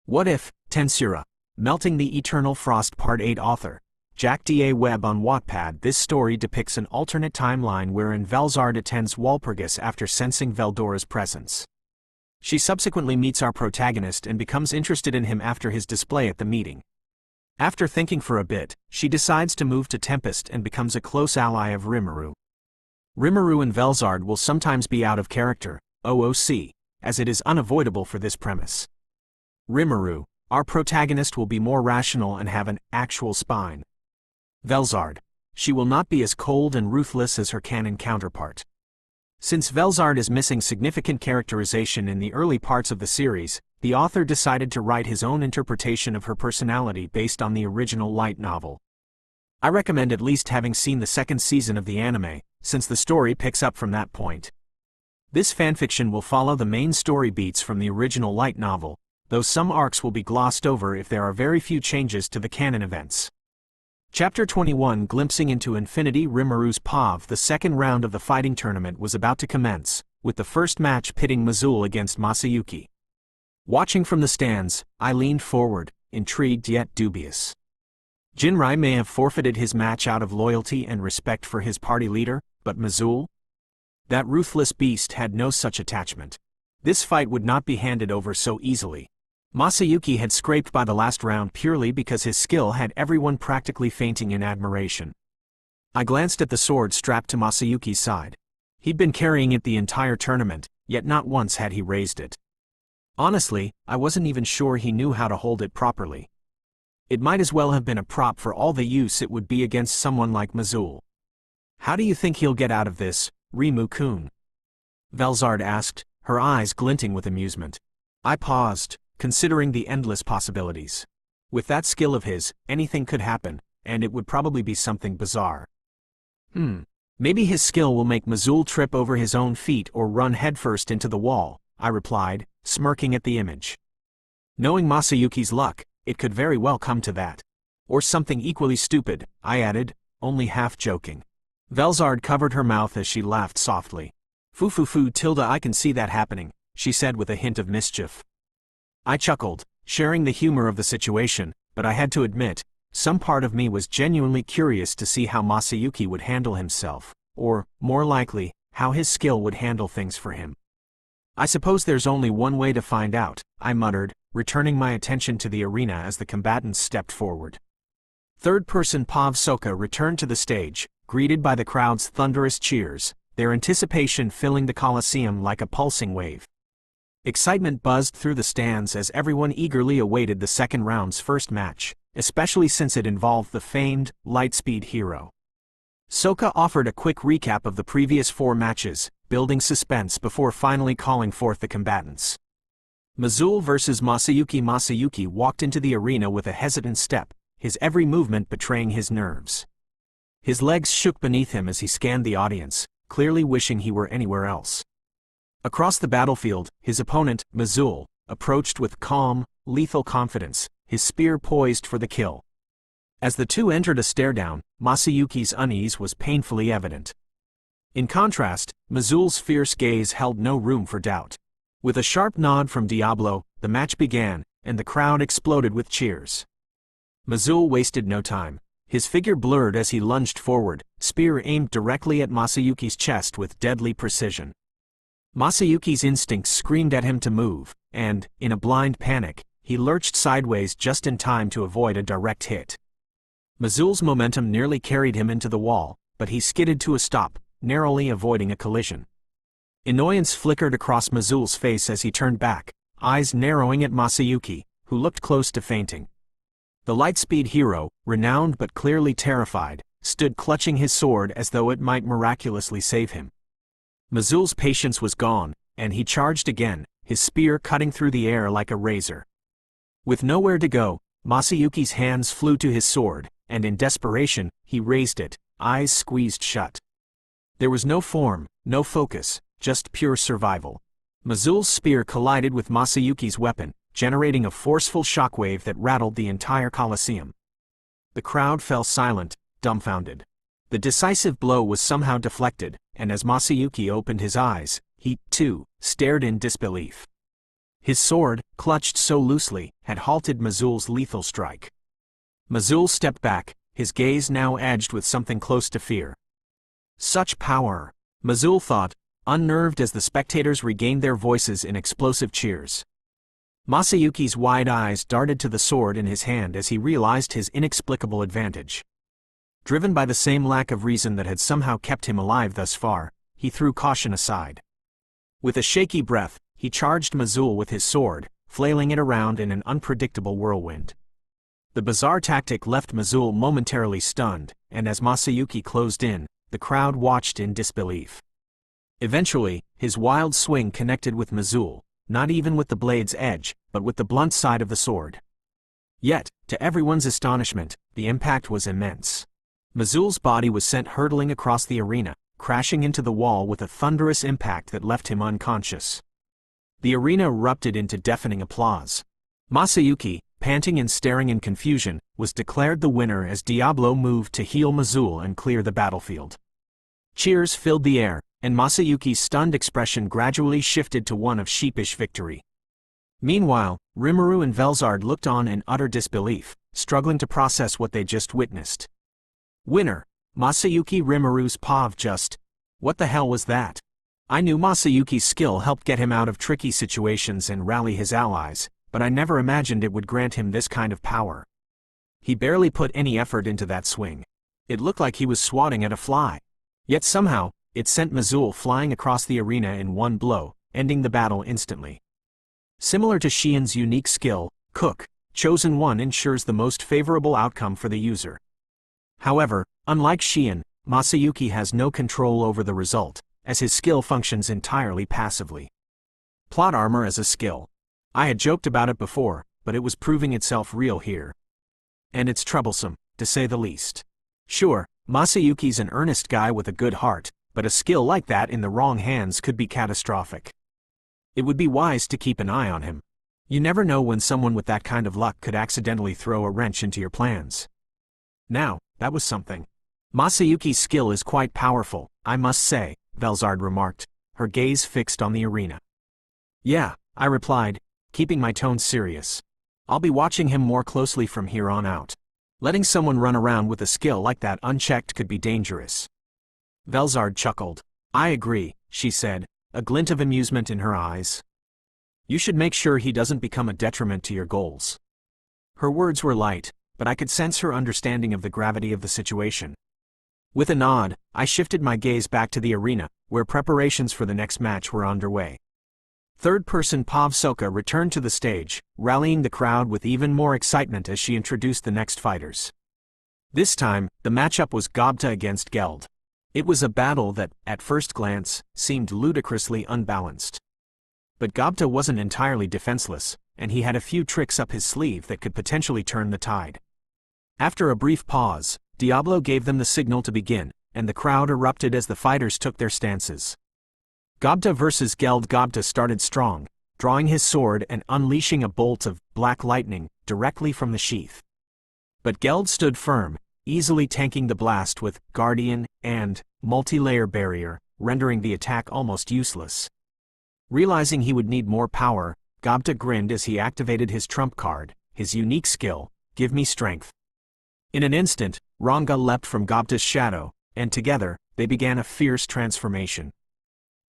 What if, Tensura, Melting the Eternal Frost Part 8 author, JackDaWeb on Wattpad. This story depicts an alternate timeline wherein Velzard attends Walpurgis after sensing Veldora's presence. She subsequently meets our protagonist and becomes interested in him after his display at the meeting. After thinking for a bit, she decides to move to Tempest and becomes a close ally of Rimuru. Rimuru and Velzard will sometimes be out of character, OOC, as it is unavoidable for this premise. Rimuru, our protagonist, will be more rational and have an actual spine. Velzard, she will not be as cold and ruthless as her canon counterpart. Since Velzard is missing significant characterization in the early parts of the series, the author decided to write his own interpretation of her personality based on the original light novel. I recommend at least having seen the second season of the anime, since the story picks up from that point. This fanfiction will follow the main story beats from the original light novel, though some arcs will be glossed over if there are very few changes to the canon events. Chapter 21, Glimpsing into Infinity. Rimuru's POV. The second round of the fighting tournament was about to commence, with the first match pitting Mazul against Masayuki. Watching from the stands, I leaned forward, intrigued yet dubious. Jinrai may have forfeited his match out of loyalty and respect for his party leader, but Mazul? That ruthless beast had no such attachment. This fight would not be handed over so easily. Masayuki had scraped by the last round purely because his skill had everyone practically fainting in admiration. I glanced at the sword strapped to Masayuki's side. He'd been carrying it the entire tournament, yet not once had he raised it. Honestly, I wasn't even sure he knew how to hold it properly. It might as well have been a prop for all the use it would be against someone like Mazul. "How do you think he'll get out of this, Rimu-kun?" Velzard asked, her eyes glinting with amusement. I paused, considering the endless possibilities. With that skill of his, anything could happen, and it would probably be something bizarre. Maybe his skill will make Mazul trip over his own feet or run headfirst into the wall, I replied, smirking at the image. Knowing Masayuki's luck, it could very well come to that. Or something equally stupid, I added, only half joking. Velzard covered her mouth as she laughed softly. Foo tilde, I can see that happening, she said with a hint of mischief. I chuckled, sharing the humor of the situation, but I had to admit, some part of me was genuinely curious to see how Masayuki would handle himself, or, more likely, how his skill would handle things for him. I suppose there's only one way to find out, I muttered, returning my attention to the arena as the combatants stepped forward. Third-person POV. Soka returned to the stage, greeted by the crowd's thunderous cheers, their anticipation filling the Colosseum like a pulsing wave. Excitement buzzed through the stands as everyone eagerly awaited the second round's first match, especially since it involved the famed, Lightspeed hero. Soka offered a quick recap of the previous 4 matches, building suspense before finally calling forth the combatants. Mazul versus Masayuki. Masayuki walked into the arena with a hesitant step, his every movement betraying his nerves. His legs shook beneath him as he scanned the audience, clearly wishing he were anywhere else. Across the battlefield, his opponent, Mazul, approached with calm, lethal confidence, his spear poised for the kill. As the two entered a stare-down, Masayuki's unease was painfully evident. In contrast, Mazul's fierce gaze held no room for doubt. With a sharp nod from Diablo, the match began, and the crowd exploded with cheers. Mazul wasted no time. His figure blurred as he lunged forward, spear aimed directly at Masayuki's chest with deadly precision. Masayuki's instincts screamed at him to move, and, in a blind panic, he lurched sideways just in time to avoid a direct hit. Mazul's momentum nearly carried him into the wall, but he skidded to a stop, narrowly avoiding a collision. Annoyance flickered across Mazul's face as he turned back, eyes narrowing at Masayuki, who looked close to fainting. The Lightspeed hero, renowned but clearly terrified, stood clutching his sword as though it might miraculously save him. Mazul's patience was gone, and he charged again, his spear cutting through the air like a razor. With nowhere to go, Masayuki's hands flew to his sword, and in desperation, he raised it, eyes squeezed shut. There was no form, no focus, just pure survival. Mazul's spear collided with Masayuki's weapon, generating a forceful shockwave that rattled the entire Colosseum. The crowd fell silent, dumbfounded. The decisive blow was somehow deflected, and as Masayuki opened his eyes, he, too, stared in disbelief. His sword, clutched so loosely, had halted Mazul's lethal strike. Mazul stepped back, his gaze now edged with something close to fear. Such power, Mazul thought, unnerved as the spectators regained their voices in explosive cheers. Masayuki's wide eyes darted to the sword in his hand as he realized his inexplicable advantage. Driven by the same lack of reason that had somehow kept him alive thus far, he threw caution aside. With a shaky breath, he charged Mazul with his sword, flailing it around in an unpredictable whirlwind. The bizarre tactic left Mazul momentarily stunned, and as Masayuki closed in, the crowd watched in disbelief. Eventually, his wild swing connected with Mazul, not even with the blade's edge, but with the blunt side of the sword. Yet, to everyone's astonishment, the impact was immense. Mazul's body was sent hurtling across the arena, crashing into the wall with a thunderous impact that left him unconscious. The arena erupted into deafening applause. Masayuki, panting and staring in confusion, was declared the winner as Diablo moved to heal Mazul and clear the battlefield. Cheers filled the air, and Masayuki's stunned expression gradually shifted to one of sheepish victory. Meanwhile, Rimuru and Velzard looked on in utter disbelief, struggling to process what they just witnessed. Winner, Masayuki Rimuru's POV just. What the hell was that? I knew Masayuki's skill helped get him out of tricky situations and rally his allies, but I never imagined it would grant him this kind of power. He barely put any effort into that swing. It looked like he was swatting at a fly. Yet somehow, it sent Mazul flying across the arena in one blow, ending the battle instantly. Similar to Xian's unique skill, Cook, Chosen One ensures the most favorable outcome for the user. However, unlike Xian, Masayuki has no control over the result, as his skill functions entirely passively. Plot armor as a skill. I had joked about it before, but it was proving itself real here. And it's troublesome, to say the least. Sure, Masayuki's an earnest guy with a good heart, but a skill like that in the wrong hands could be catastrophic. It would be wise to keep an eye on him. You never know when someone with that kind of luck could accidentally throw a wrench into your plans. Now, that was something. Masayuki's skill is quite powerful, I must say, Velzard remarked, her gaze fixed on the arena. Yeah, I replied, keeping my tone serious. I'll be watching him more closely from here on out. Letting someone run around with a skill like that unchecked could be dangerous. Velzard chuckled. I agree, she said, a glint of amusement in her eyes. You should make sure he doesn't become a detriment to your goals. Her words were light, but I could sense her understanding of the gravity of the situation. With a nod, I shifted my gaze back to the arena, where preparations for the next match were underway. Third-person Pav Soka returned to the stage, rallying the crowd with even more excitement as she introduced the next fighters. This time, the matchup was Gobta against Geld. It was a battle that, at first glance, seemed ludicrously unbalanced. But Gobta wasn't entirely defenseless, and he had a few tricks up his sleeve that could potentially turn the tide. After a brief pause, Diablo gave them the signal to begin, and the crowd erupted as the fighters took their stances. Gobta versus Geld. Gobta started strong, drawing his sword and unleashing a bolt of black lightning directly from the sheath. But Geld stood firm, easily tanking the blast with Guardian and multi-layer barrier, rendering the attack almost useless. Realizing he would need more power, Gobta grinned as he activated his trump card, his unique skill, Give Me Strength. In an instant, Ranga leapt from Gobta's shadow, and together, they began a fierce transformation.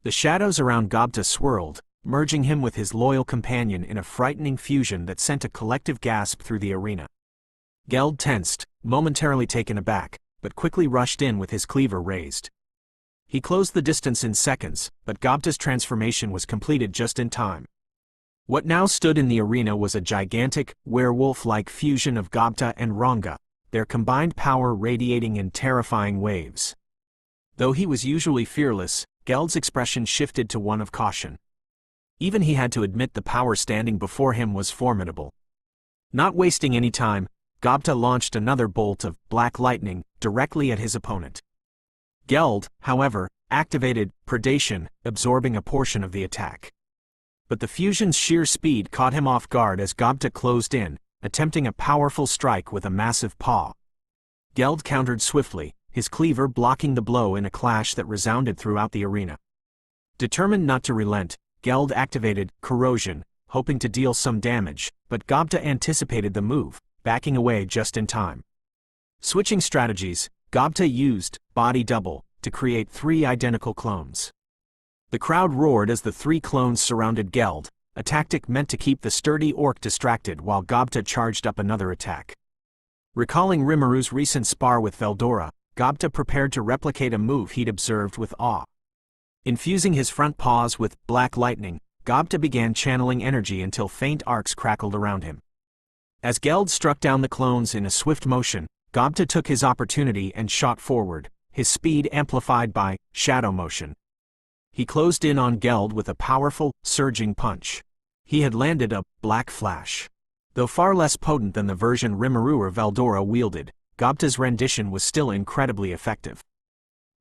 The shadows around Gobta swirled, merging him with his loyal companion in a frightening fusion that sent a collective gasp through the arena. Geld tensed, momentarily taken aback, but quickly rushed in with his cleaver raised. He closed the distance in seconds, but Gobta's transformation was completed just in time. What now stood in the arena was a gigantic, werewolf-like fusion of Gobta and Ranga, their combined power radiating in terrifying waves. Though he was usually fearless, Geld's expression shifted to one of caution. Even he had to admit the power standing before him was formidable. Not wasting any time, Gobta launched another bolt of black lightning directly at his opponent. Geld, however, activated predation, absorbing a portion of the attack. But the fusion's sheer speed caught him off guard as Gobta closed in, attempting a powerful strike with a massive paw. Geld countered swiftly, his cleaver blocking the blow in a clash that resounded throughout the arena. Determined not to relent, Geld activated corrosion, hoping to deal some damage, but Gobta anticipated the move, backing away just in time. Switching strategies, Gobta used body double to create 3 identical clones. The crowd roared as the 3 clones surrounded Geld, a tactic meant to keep the sturdy orc distracted while Gobta charged up another attack. Recalling Rimuru's recent spar with Veldora, Gobta prepared to replicate a move he'd observed with awe. Infusing his front paws with black lightning, Gobta began channeling energy until faint arcs crackled around him. As Geld struck down the clones in a swift motion, Gobta took his opportunity and shot forward, his speed amplified by shadow motion. He closed in on Geld with a powerful, surging punch. He had landed a black flash. Though far less potent than the version Rimuru or Veldora wielded, Gobta's rendition was still incredibly effective.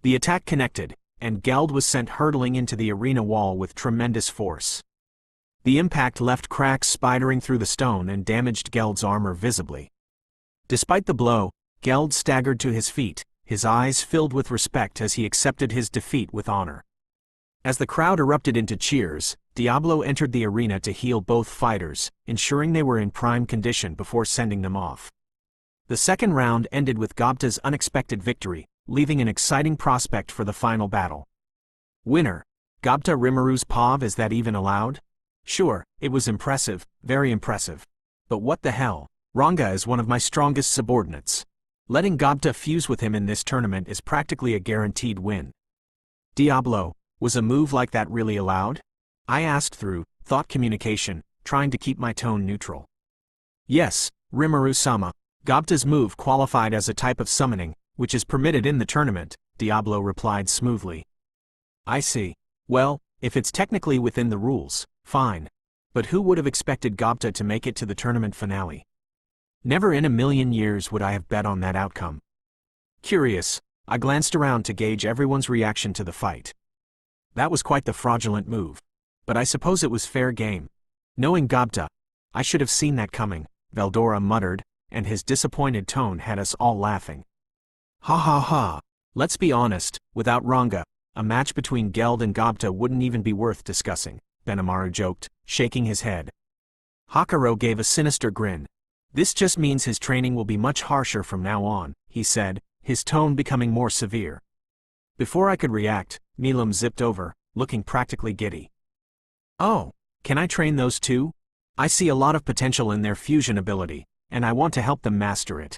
The attack connected, and Geld was sent hurtling into the arena wall with tremendous force. The impact left cracks spidering through the stone and damaged Geld's armor visibly. Despite the blow, Geld staggered to his feet, his eyes filled with respect as he accepted his defeat with honor. As the crowd erupted into cheers, Diablo entered the arena to heal both fighters, ensuring they were in prime condition before sending them off. The second round ended with Gobta's unexpected victory, leaving an exciting prospect for the final battle. Winner. Gobta Rimuru's POV, is that even allowed? Sure, it was impressive, very impressive. But what the hell? Ranga is one of my strongest subordinates. Letting Gobta fuse with him in this tournament is practically a guaranteed win. Diablo, was a move like that really allowed? I asked through thought communication, trying to keep my tone neutral. Yes, Rimuru-sama. Gobta's move qualified as a type of summoning, which is permitted in the tournament, Diablo replied smoothly. I see. Well, if it's technically within the rules, fine. But who would have expected Gobta to make it to the tournament finale? Never in a million years would I have bet on that outcome. Curious, I glanced around to gauge everyone's reaction to the fight. That was quite the fraudulent move. But I suppose it was fair game. Knowing Gobta, I should have seen that coming, Veldora muttered, and his disappointed tone had us all laughing. Ha ha ha. Let's be honest, without Ranga, a match between Geld and Gobta wouldn't even be worth discussing, Benimaru joked, shaking his head. Hakuro gave a sinister grin. This just means his training will be much harsher from now on, he said, his tone becoming more severe. Before I could react, Milam zipped over, looking practically giddy. Oh, can I train those too? I see a lot of potential in their fusion ability, and I want to help them master it.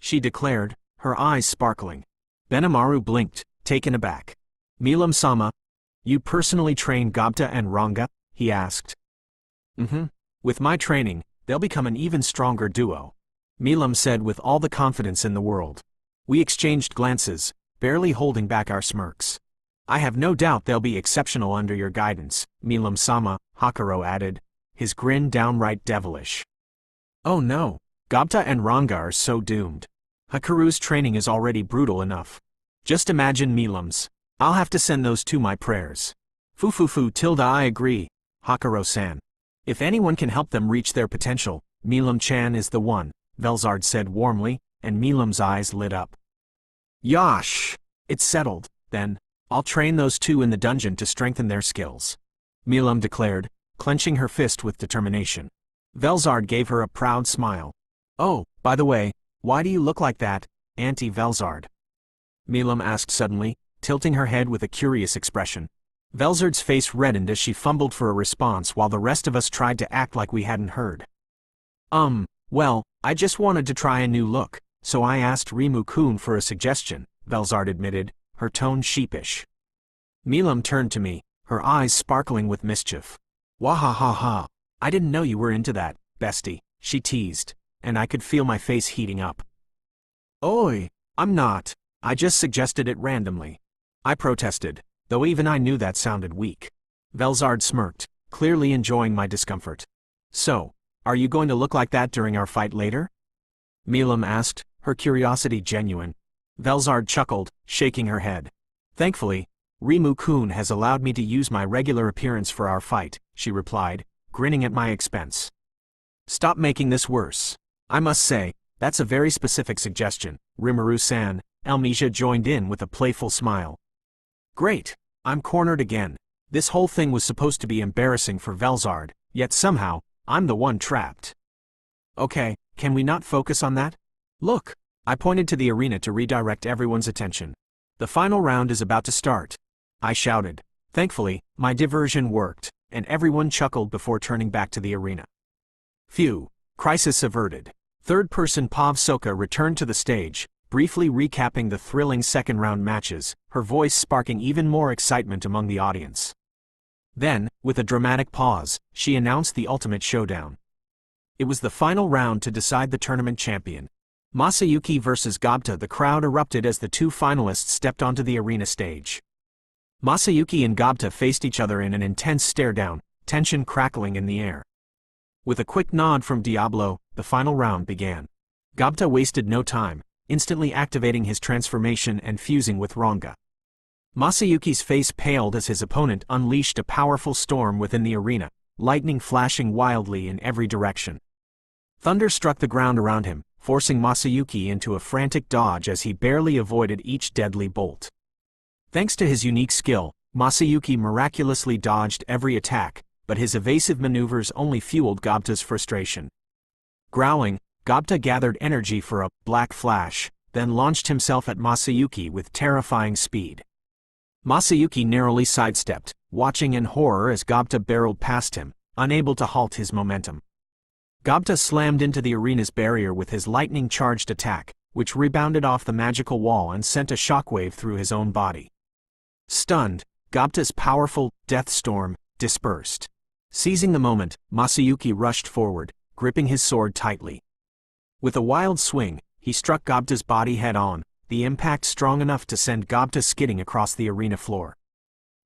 She declared, her eyes sparkling. Benimaru blinked, taken aback. Milam-sama, you personally train Gobta and Ranga? He asked. With my training, they'll become an even stronger duo, Milam said with all the confidence in the world. We exchanged glances, barely holding back our smirks. I have no doubt they'll be exceptional under your guidance, Milam-sama, Hakuro added, his grin downright devilish. Oh no, Gobta and Ranga are so doomed. Hakuru's training is already brutal enough. Just imagine Milam's. I'll have to send those two my prayers. Fufufu I agree, Hakuro-san. If anyone can help them reach their potential, Milam-chan is the one, Velzard said warmly, and Milam's eyes lit up. Yosh! It's settled, then. I'll train those two in the dungeon to strengthen their skills, Milam declared, clenching her fist with determination. Velzard gave her a proud smile. Oh, by the way, why do you look like that, Auntie Velzard? Milam asked suddenly, tilting her head with a curious expression. Velzard's face reddened as she fumbled for a response while the rest of us tried to act like we hadn't heard. Well, I just wanted to try a new look, so I asked Rimuru-kun for a suggestion, Velzard admitted, her tone sheepish. Milam turned to me, her eyes sparkling with mischief. Wahahaha, I didn't know you were into that, bestie, she teased, and I could feel my face heating up. Oi, I'm not, I just suggested it randomly. I protested, though even I knew that sounded weak. Velzard smirked, clearly enjoying my discomfort. So, are you going to look like that during our fight later? Milam asked, her curiosity genuine. Velzard chuckled, shaking her head. Thankfully, Rimuru-kun has allowed me to use my regular appearance for our fight, she replied, grinning at my expense. Stop making this worse. I must say, that's a very specific suggestion, Rimuru-san, Elmesia joined in with a playful smile. Great, I'm cornered again. This whole thing was supposed to be embarrassing for Velzard, Yet somehow, I'm the one trapped. Okay, can we not focus on that? Look! I pointed to the arena to redirect everyone's attention. The final round is about to start. I shouted. Thankfully, my diversion worked, and everyone chuckled before turning back to the arena. Phew, crisis averted. Third-person Pav Soka returned to the stage, briefly recapping the thrilling second-round matches, her voice sparking even more excitement among the audience. Then, with a dramatic pause, she announced the ultimate showdown. It was the final round to decide the tournament champion. Masayuki versus Gobta. The crowd erupted as the two finalists stepped onto the arena stage. Masayuki and Gobta faced each other in an intense stare-down, tension crackling in the air. With a quick nod from Diablo, the final round began. Gobta wasted no time, instantly activating his transformation and fusing with Ranga. Masayuki's face paled as his opponent unleashed a powerful storm within the arena, lightning flashing wildly in every direction. Thunder struck the ground around him, forcing Masayuki into a frantic dodge as he barely avoided each deadly bolt. Thanks to his unique skill, Masayuki miraculously dodged every attack, but his evasive maneuvers only fueled Gobta's frustration. Growling, Gobta gathered energy for a black flash, then launched himself at Masayuki with terrifying speed. Masayuki narrowly sidestepped, watching in horror as Gobta barreled past him, unable to halt his momentum. Gobta slammed into the arena's barrier with his lightning-charged attack, which rebounded off the magical wall and sent a shockwave through his own body. Stunned, Gobta's powerful death storm dispersed. Seizing the moment, Masayuki rushed forward, gripping his sword tightly. With a wild swing, he struck Gobta's body head-on, the impact strong enough to send Gobta skidding across the arena floor.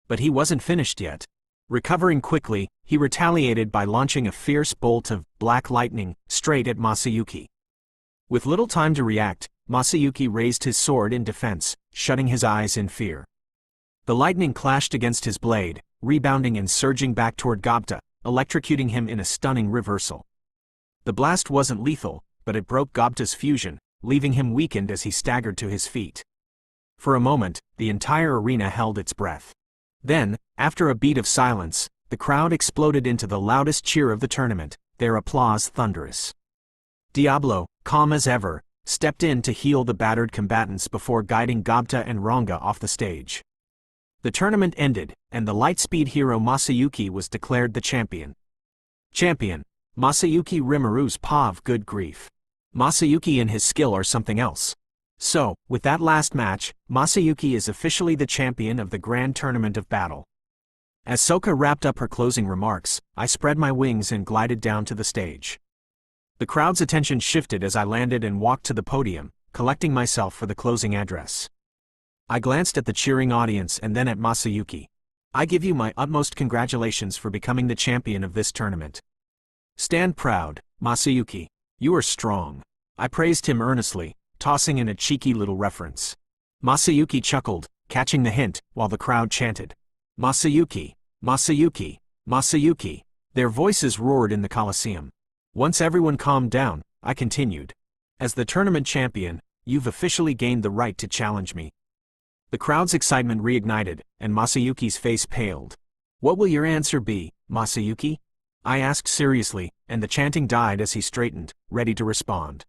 But he wasn't finished yet. Recovering quickly, he retaliated by launching a fierce bolt of black lightning straight at Masayuki. With little time to react, Masayuki raised his sword in defense, shutting his eyes in fear. The lightning clashed against his blade, rebounding and surging back toward Gobta, electrocuting him in a stunning reversal. The blast wasn't lethal, but it broke Gobta's fusion, leaving him weakened as he staggered to his feet. For a moment, the entire arena held its breath. Then, after a beat of silence, the crowd exploded into the loudest cheer of the tournament, their applause thunderous. Diablo, calm as ever, stepped in to heal the battered combatants before guiding Gobta and Ranga off the stage. The tournament ended, and the lightspeed hero Masayuki was declared the champion. Champion, Masayuki Rimuru's Pav. Good grief. Masayuki and his skill are something else. So, with that last match, Masayuki is officially the champion of the Grand Tournament of Battle. As Soka wrapped up her closing remarks, I spread my wings and glided down to the stage. The crowd's attention shifted as I landed and walked to the podium, collecting myself for the closing address. I glanced at the cheering audience and then at Masayuki. I give you my utmost congratulations for becoming the champion of this tournament. Stand proud, Masayuki. You are strong. I praised him earnestly, tossing in a cheeky little reference. Masayuki chuckled, catching the hint, while the crowd chanted, Masayuki, Masayuki, Masayuki. Their voices roared in the Colosseum. Once everyone calmed down, I continued. As the tournament champion, you've officially gained the right to challenge me. The crowd's excitement reignited, and Masayuki's face paled. What will your answer be, Masayuki? I asked seriously, and the chanting died as he straightened, ready to respond.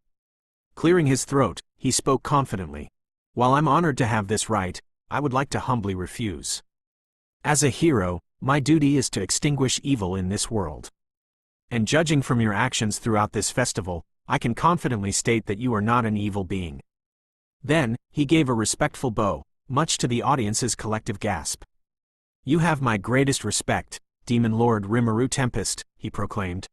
Clearing his throat, he spoke confidently. While I'm honored to have this right, I would like to humbly refuse. As a hero, my duty is to extinguish evil in this world. And judging from your actions throughout this festival, I can confidently state that you are not an evil being. Then, he gave a respectful bow, much to the audience's collective gasp. You have my greatest respect, Demon Lord Rimuru Tempest, he proclaimed.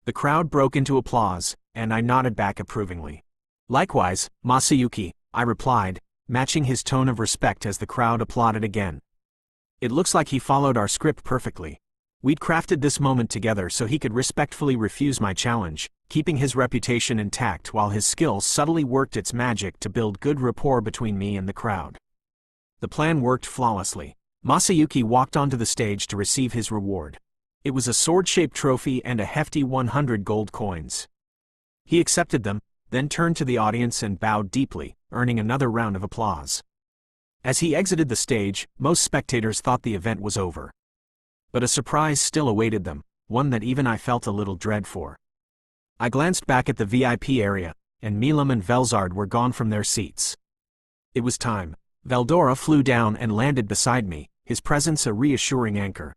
The crowd broke into applause, and I nodded back approvingly. Likewise, Masayuki, I replied, matching his tone of respect as the crowd applauded again. It looks like he followed our script perfectly. We'd crafted this moment together so he could respectfully refuse my challenge, keeping his reputation intact while his skill subtly worked its magic to build good rapport between me and the crowd. The plan worked flawlessly. Masayuki walked onto the stage to receive his reward. It was a sword-shaped trophy and a hefty 100 gold coins. He accepted them, then turned to the audience and bowed deeply, earning another round of applause. As he exited the stage, most spectators thought the event was over. But a surprise still awaited them. one that even I felt a little dread for. I glanced back at the VIP area, and Milam and Velzard were gone from their seats. It was time. Veldora flew down and landed beside me, his presence a reassuring anchor.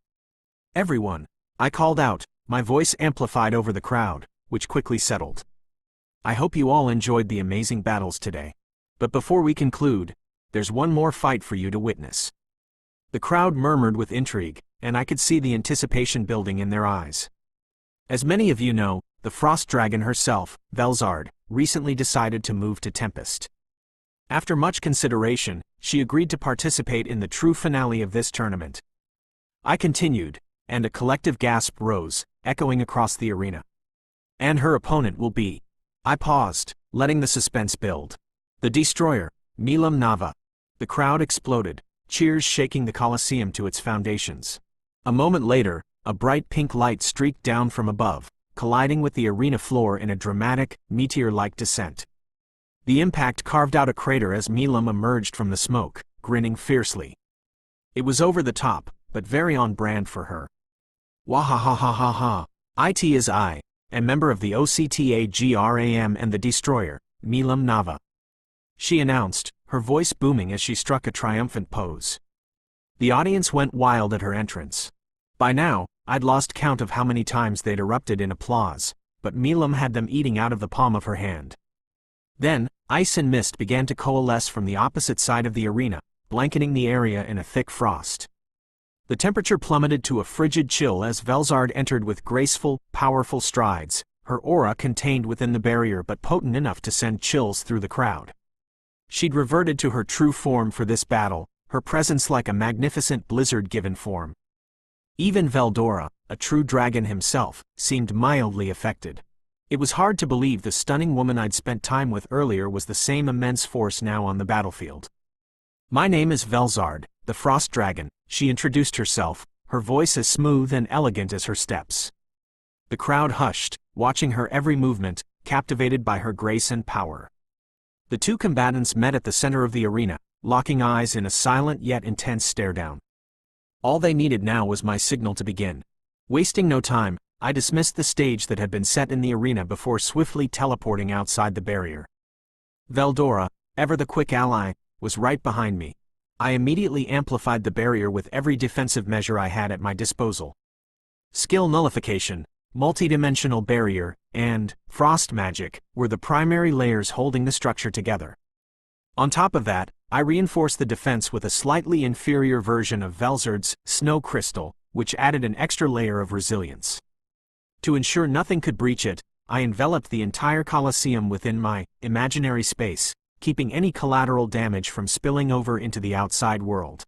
"Everyone," I called out, my voice amplified over the crowd, which quickly settled. "I hope you all enjoyed the amazing battles today. But before we conclude, there's one more fight for you to witness." The crowd murmured with intrigue, and I could see the anticipation building in their eyes. As many of you know, the Frost Dragon herself, Velzard, recently decided to move to Tempest. After much consideration, she agreed to participate in the true finale of this tournament. I continued, and a collective gasp rose, echoing across the arena. "And her opponent will be..." I paused, letting the suspense build. "The Destroyer, Milam Nava." The crowd exploded, cheers shaking the Colosseum to its foundations. A moment later, a bright pink light streaked down from above, colliding with the arena floor in a dramatic, meteor-like descent. The impact carved out a crater as Milam emerged from the smoke, grinning fiercely. It was over the top, but very on brand for her. "Wahahahaha. It is I, a member of the OCTAGRAM and the Destroyer, Milam Nava," she announced, her voice booming as she struck a triumphant pose. The audience went wild at her entrance. By now, I'd lost count of how many times they'd erupted in applause, but Milam had them eating out of the palm of her hand. Then, ice and mist began to coalesce from the opposite side of the arena, blanketing the area in a thick frost. The temperature plummeted to a frigid chill as Velzard entered with graceful, powerful strides, her aura contained within the barrier but potent enough to send chills through the crowd. She'd reverted to her true form for this battle, her presence like a magnificent blizzard-given form. Even Veldora, a true dragon himself, seemed mildly affected. It was hard to believe the stunning woman I'd spent time with earlier was the same immense force now on the battlefield. "My name is Velzard, the Frost Dragon," she introduced herself, her voice as smooth and elegant as her steps. The crowd hushed, watching her every movement, captivated by her grace and power. The two combatants met at the center of the arena, locking eyes in a silent yet intense stare-down. All they needed now was my signal to begin. Wasting no time, I dismissed the stage that had been set in the arena before swiftly teleporting outside the barrier. Veldora, ever the quick ally, was right behind me. I immediately amplified the barrier with every defensive measure I had at my disposal. Skill nullification, multidimensional barrier, and frost magic were the primary layers holding the structure together. On top of that, I reinforced the defense with a slightly inferior version of Velzard's snow crystal, which added an extra layer of resilience. To ensure nothing could breach it, I enveloped the entire Colosseum within my imaginary space, keeping any collateral damage from spilling over into the outside world.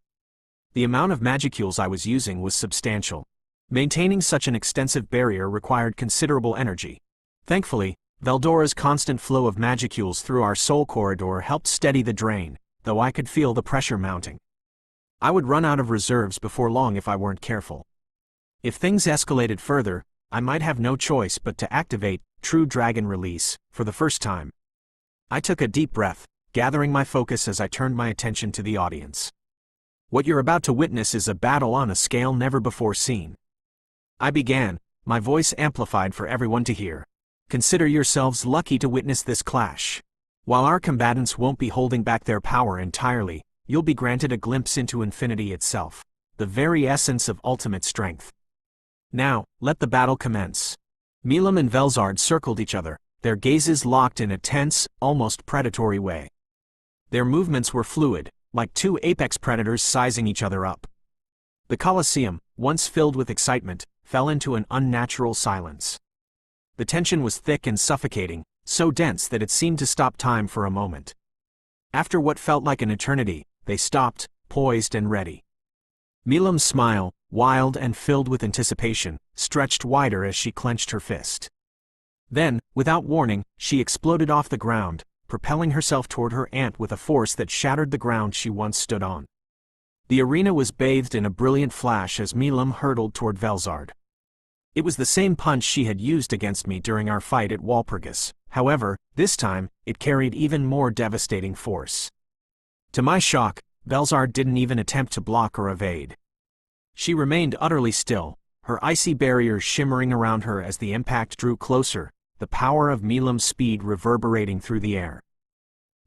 The amount of magicules I was using was substantial. Maintaining such an extensive barrier required considerable energy. Thankfully, Veldora's constant flow of magicules through our soul corridor helped steady the drain, though I could feel the pressure mounting. I would run out of reserves before long if I weren't careful. If things escalated further, I might have no choice but to activate True Dragon Release for the first time. I took a deep breath, gathering my focus as I turned my attention to the audience. "What you're about to witness is a battle on a scale never before seen," I began, my voice amplified for everyone to hear. "Consider yourselves lucky to witness this clash. While our combatants won't be holding back their power entirely, you'll be granted a glimpse into infinity itself, the very essence of ultimate strength. Now, let the battle commence." Milam and Velzard circled each other, their gazes locked in a tense, almost predatory way. Their movements were fluid, like two apex predators sizing each other up. The Colosseum, once filled with excitement, fell into an unnatural silence. The tension was thick and suffocating, so dense that it seemed to stop time for a moment. After what felt like an eternity, they stopped, poised and ready. Milam's smile, wild and filled with anticipation, stretched wider as she clenched her fist. Then, without warning, she exploded off the ground, propelling herself toward her aunt with a force that shattered the ground she once stood on. The arena was bathed in a brilliant flash as Milam hurtled toward Velzard. It was the same punch she had used against me during our fight at Walpurgis. However, this time, it carried even more devastating force. To my shock, Velzard didn't even attempt to block or evade. She remained utterly still, her icy barrier shimmering around her as the impact drew closer, the power of Milam's speed reverberating through the air.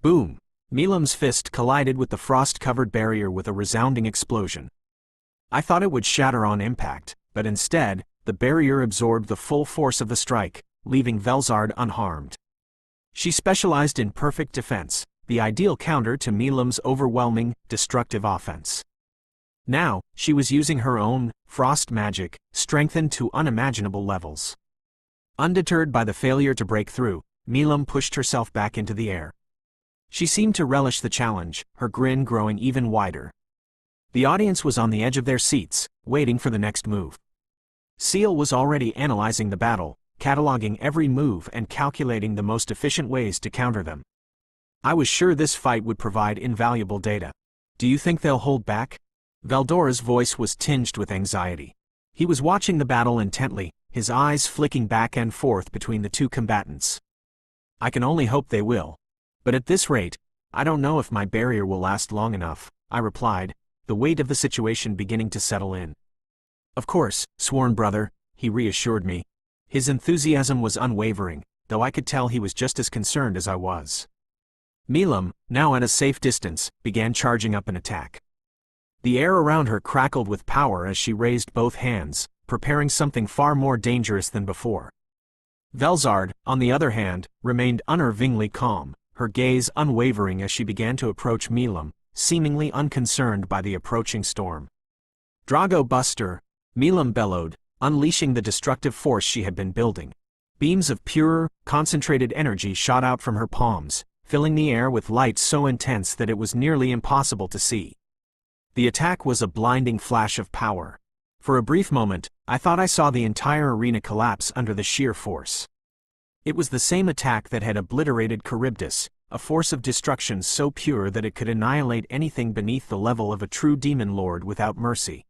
Boom! Milam's fist collided with the frost-covered barrier with a resounding explosion. I thought it would shatter on impact, but instead, the barrier absorbed the full force of the strike, leaving Velzard unharmed. She specialized in perfect defense, the ideal counter to Milam's overwhelming, destructive offense. Now, she was using her own frost magic, strengthened to unimaginable levels. Undeterred by the failure to break through, Milam pushed herself back into the air. She seemed to relish the challenge, her grin growing even wider. The audience was on the edge of their seats, waiting for the next move. Seal was already analyzing the battle, cataloging every move and calculating the most efficient ways to counter them. I was sure this fight would provide invaluable data. Do you think they'll hold back? Veldora's voice was tinged with anxiety. He was watching the battle intently, his eyes flicking back and forth between the two combatants. I can only hope they will. But at this rate, I don't know if my barrier will last long enough, I replied, the weight of the situation beginning to settle in. Of course, sworn brother, he reassured me. His enthusiasm was unwavering, though I could tell he was just as concerned as I was. Milam, now at a safe distance, began charging up an attack. The air around her crackled with power as she raised both hands, preparing something far more dangerous than before. Velzard, on the other hand, remained unnervingly calm, her gaze unwavering as she began to approach Milam, seemingly unconcerned by the approaching storm. Drago Buster, Milam bellowed, unleashing the destructive force she had been building. Beams of pure, concentrated energy shot out from her palms, filling the air with light so intense that it was nearly impossible to see. The attack was a blinding flash of power. For a brief moment, I thought I saw the entire arena collapse under the sheer force. It was the same attack that had obliterated Charybdis, a force of destruction so pure that it could annihilate anything beneath the level of a true demon lord without mercy.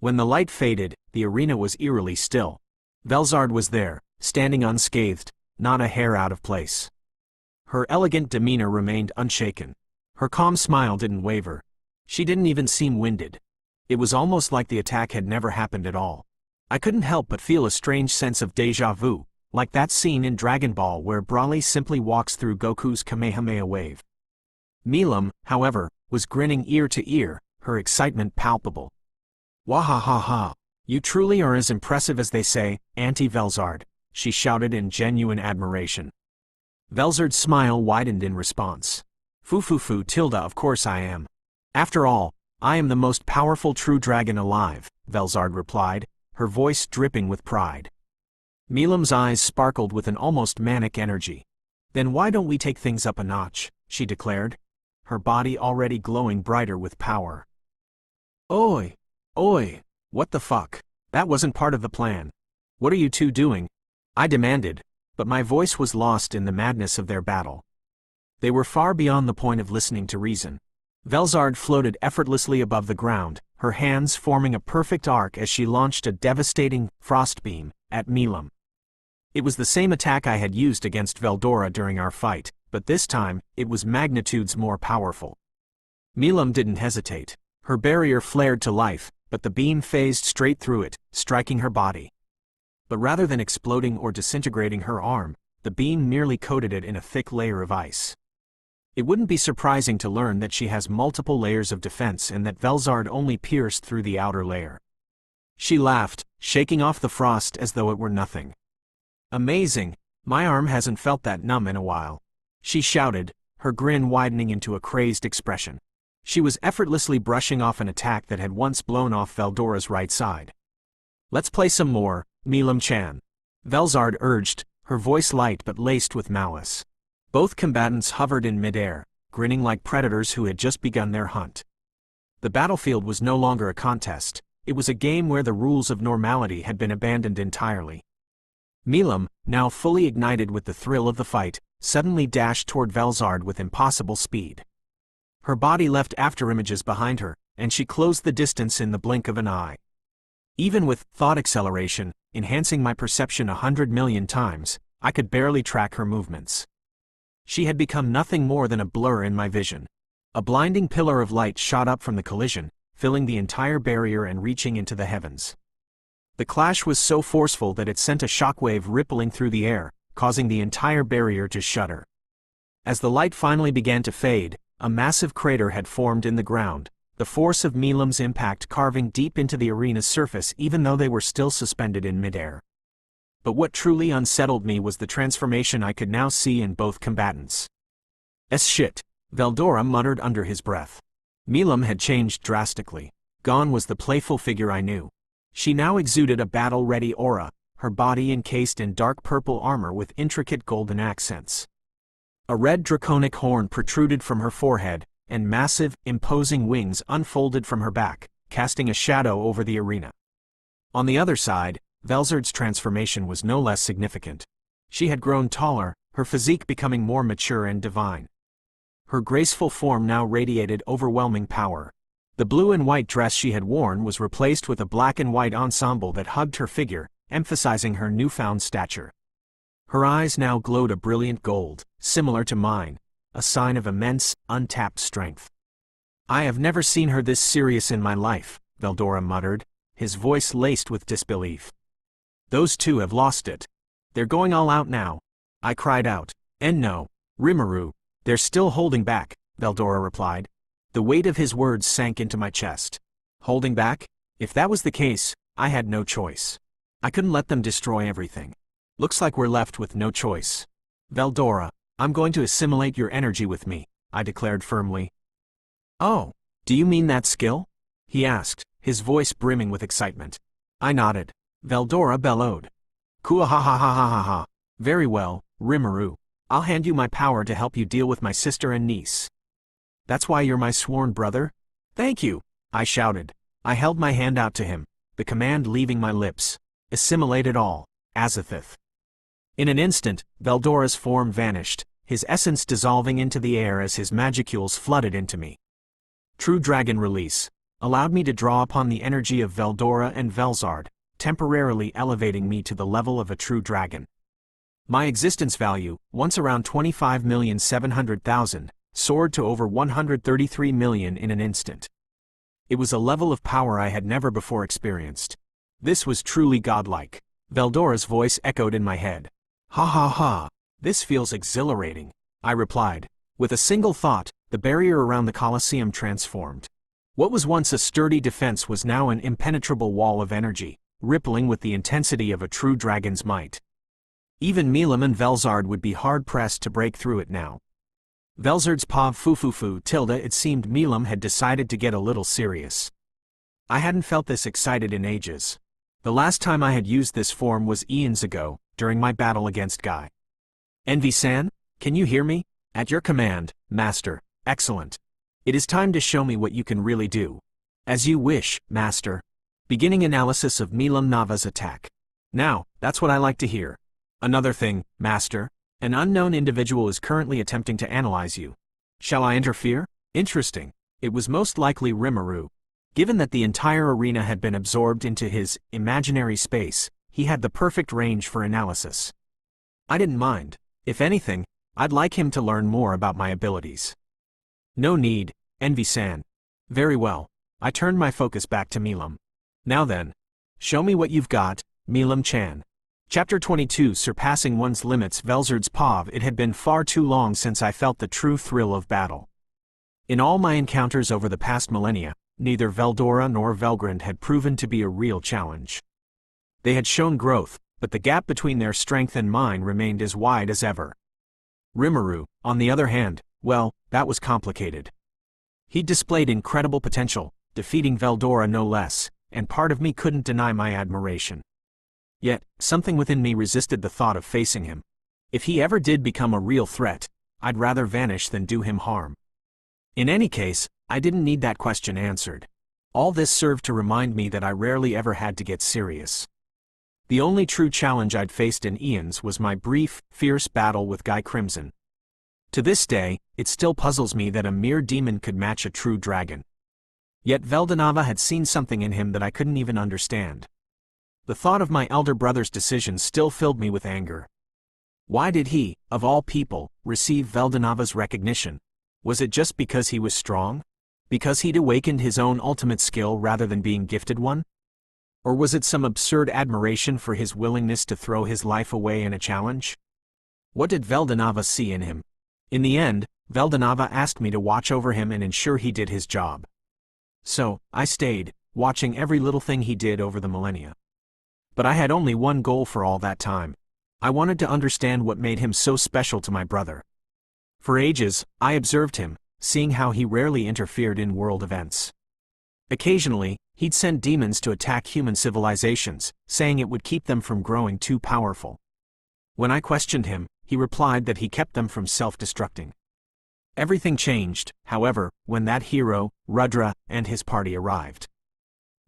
When the light faded, the arena was eerily still. Velzard was there, standing unscathed, not a hair out of place. Her elegant demeanor remained unshaken. Her calm smile didn't waver. She didn't even seem winded. It was almost like the attack had never happened at all. I couldn't help but feel a strange sense of déjà vu, like that scene in Dragon Ball where Broly simply walks through Goku's Kamehameha wave. Milam, however, was grinning ear to ear, her excitement palpable. Wahahaha! You truly are as impressive as they say, Auntie Velzard, she shouted in genuine admiration. Velzard's smile widened in response. Fu tilde, of course I am. After all, I am the most powerful true dragon alive, Velzard replied, her voice dripping with pride. Milam's eyes sparkled with an almost manic energy. Then why don't we take things up a notch, she declared, her body already glowing brighter with power. Oi! What the fuck? That wasn't part of the plan. What are you two doing? I demanded, but my voice was lost in the madness of their battle. They were far beyond the point of listening to reason. Velzard floated effortlessly above the ground, her hands forming a perfect arc as she launched a devastating frost beam at Milam. It was the same attack I had used against Veldora during our fight, but this time, it was magnitudes more powerful. Milam didn't hesitate. Her barrier flared to life, but the beam phased straight through it, striking her body. But rather than exploding or disintegrating her arm, the beam merely coated it in a thick layer of ice. It wouldn't be surprising to learn that she has multiple layers of defense and that Velzard only pierced through the outer layer. She laughed, shaking off the frost as though it were nothing. Amazing, my arm hasn't felt that numb in a while. She shouted, her grin widening into a crazed expression. She was effortlessly brushing off an attack that had once blown off Veldora's right side. Let's play some more, Milam-chan. Velzard urged, her voice light but laced with malice. Both combatants hovered in midair, grinning like predators who had just begun their hunt. The battlefield was no longer a contest, it was a game where the rules of normality had been abandoned entirely. Milam, now fully ignited with the thrill of the fight, suddenly dashed toward Velzard with impossible speed. Her body left afterimages behind her, and she closed the distance in the blink of an eye. Even with thought acceleration, enhancing my perception 100 million times, I could barely track her movements. She had become nothing more than a blur in my vision. A blinding pillar of light shot up from the collision, filling the entire barrier and reaching into the heavens. The clash was so forceful that it sent a shockwave rippling through the air, causing the entire barrier to shudder. As the light finally began to fade, a massive crater had formed in the ground, the force of Milam's impact carving deep into the arena's surface even though they were still suspended in midair. But what truly unsettled me was the transformation I could now see in both combatants. Shit, Veldora muttered under his breath. Milam had changed drastically. Gone was the playful figure I knew. She now exuded a battle-ready aura, her body encased in dark purple armor with intricate golden accents. A red draconic horn protruded from her forehead, and massive, imposing wings unfolded from her back, casting a shadow over the arena. On the other side, Velzard's transformation was no less significant. She had grown taller, her physique becoming more mature and divine. Her graceful form now radiated overwhelming power. The blue and white dress she had worn was replaced with a black and white ensemble that hugged her figure, emphasizing her newfound stature. Her eyes now glowed a brilliant gold, similar to mine, a sign of immense, untapped strength. I have never seen her this serious in my life, Veldora muttered, his voice laced with disbelief. Those two have lost it. They're going all out now. I cried out. And no, Rimuru, they're still holding back, Veldora replied. The weight of his words sank into my chest. Holding back? If that was the case, I had no choice. I couldn't let them destroy everything. Looks like we're left with no choice. Veldora, I'm going to assimilate your energy with me, I declared firmly. Oh, do you mean that skill? He asked, his voice brimming with excitement. I nodded. Veldora bellowed. Kua ha ha ha ha ha ha. Very well, Rimuru. I'll hand you my power to help you deal with my sister and niece. That's why you're my sworn brother? Thank you, I shouted. I held my hand out to him, the command leaving my lips. Assimilate it all, Azathoth. In an instant, Veldora's form vanished, his essence dissolving into the air as his magicules flooded into me. True Dragon Release allowed me to draw upon the energy of Veldora and Velzard, temporarily elevating me to the level of a true dragon. My existence value, once around 25,700,000, soared to over 133 million in an instant. It was a level of power I had never before experienced. This was truly godlike. Veldora's voice echoed in my head. Ha ha ha, this feels exhilarating, I replied. With a single thought, the barrier around the Colosseum transformed. What was once a sturdy defense was now an impenetrable wall of energy, rippling with the intensity of a true dragon's might. Even Milam and Velzard would be hard-pressed to break through it now. Velzard's pav fufufu tilde it seemed Milam had decided to get a little serious. I hadn't felt this excited in ages. The last time I had used this form was eons ago, during my battle against Guy. Envy-san, can you hear me? At your command, Master. Excellent. It is time to show me what you can really do. As you wish, Master. Beginning analysis of Milam Nava's attack. Now, that's what I like to hear. Another thing, Master. An unknown individual is currently attempting to analyze you. Shall I interfere? Interesting. It was most likely Rimuru. Given that the entire arena had been absorbed into his imaginary space, he had the perfect range for analysis. I didn't mind. If anything, I'd like him to learn more about my abilities. No need, Envy-san. Very well. I turned my focus back to Milam. Now then. Show me what you've got, Milam-chan. Chapter 22 Surpassing One's Limits. Velzard's pav. It had been far too long since I felt the true thrill of battle. In all my encounters over the past millennia, neither Veldora nor Velgrand had proven to be a real challenge. They had shown growth, but the gap between their strength and mine remained as wide as ever. Rimuru, on the other hand, well, that was complicated. He'd displayed incredible potential, defeating Veldora no less, and part of me couldn't deny my admiration. Yet, something within me resisted the thought of facing him. If he ever did become a real threat, I'd rather vanish than do him harm. In any case, I didn't need that question answered. All this served to remind me that I rarely ever had to get serious. The only true challenge I'd faced in eons was my brief, fierce battle with Guy Crimson. To this day, it still puzzles me that a mere demon could match a true dragon. Yet Veldanava had seen something in him that I couldn't even understand. The thought of my elder brother's decision still filled me with anger. Why did he, of all people, receive Veldanava's recognition? Was it just because he was strong? Because he'd awakened his own ultimate skill rather than being gifted one? Or was it some absurd admiration for his willingness to throw his life away in a challenge? What did Veldora see in him? In the end, Veldora asked me to watch over him and ensure he did his job. So, I stayed, watching every little thing he did over the millennia. But I had only one goal for all that time. I wanted to understand what made him so special to my brother. For ages, I observed him, seeing how he rarely interfered in world events. Occasionally, he'd send demons to attack human civilizations, saying it would keep them from growing too powerful. When I questioned him, he replied that he kept them from self-destructing. Everything changed, however, when that hero, Rudra, and his party arrived.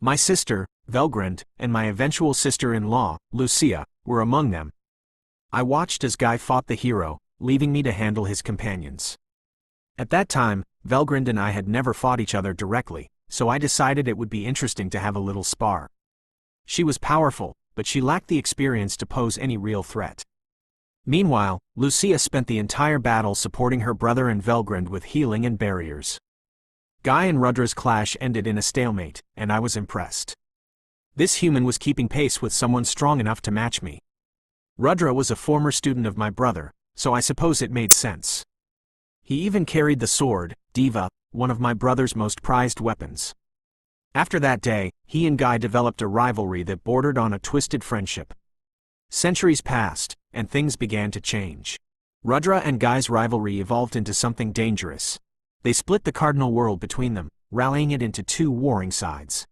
My sister, Velgrand, and my eventual sister-in-law, Lucia, were among them. I watched as Guy fought the hero, leaving me to handle his companions. At that time, Velgrand and I had never fought each other directly, so I decided it would be interesting to have a little spar. She was powerful, but she lacked the experience to pose any real threat. Meanwhile, Lucia spent the entire battle supporting her brother and Velgrand with healing and barriers. Guy and Rudra's clash ended in a stalemate, and I was impressed. This human was keeping pace with someone strong enough to match me. Rudra was a former student of my brother, so I suppose it made sense. He even carried the sword, Diva, one of my brother's most prized weapons. After that day, he and Guy developed a rivalry that bordered on a twisted friendship. Centuries passed, and things began to change. Rudra and Guy's rivalry evolved into something dangerous. They split the cardinal world between them, rallying it into two warring sides.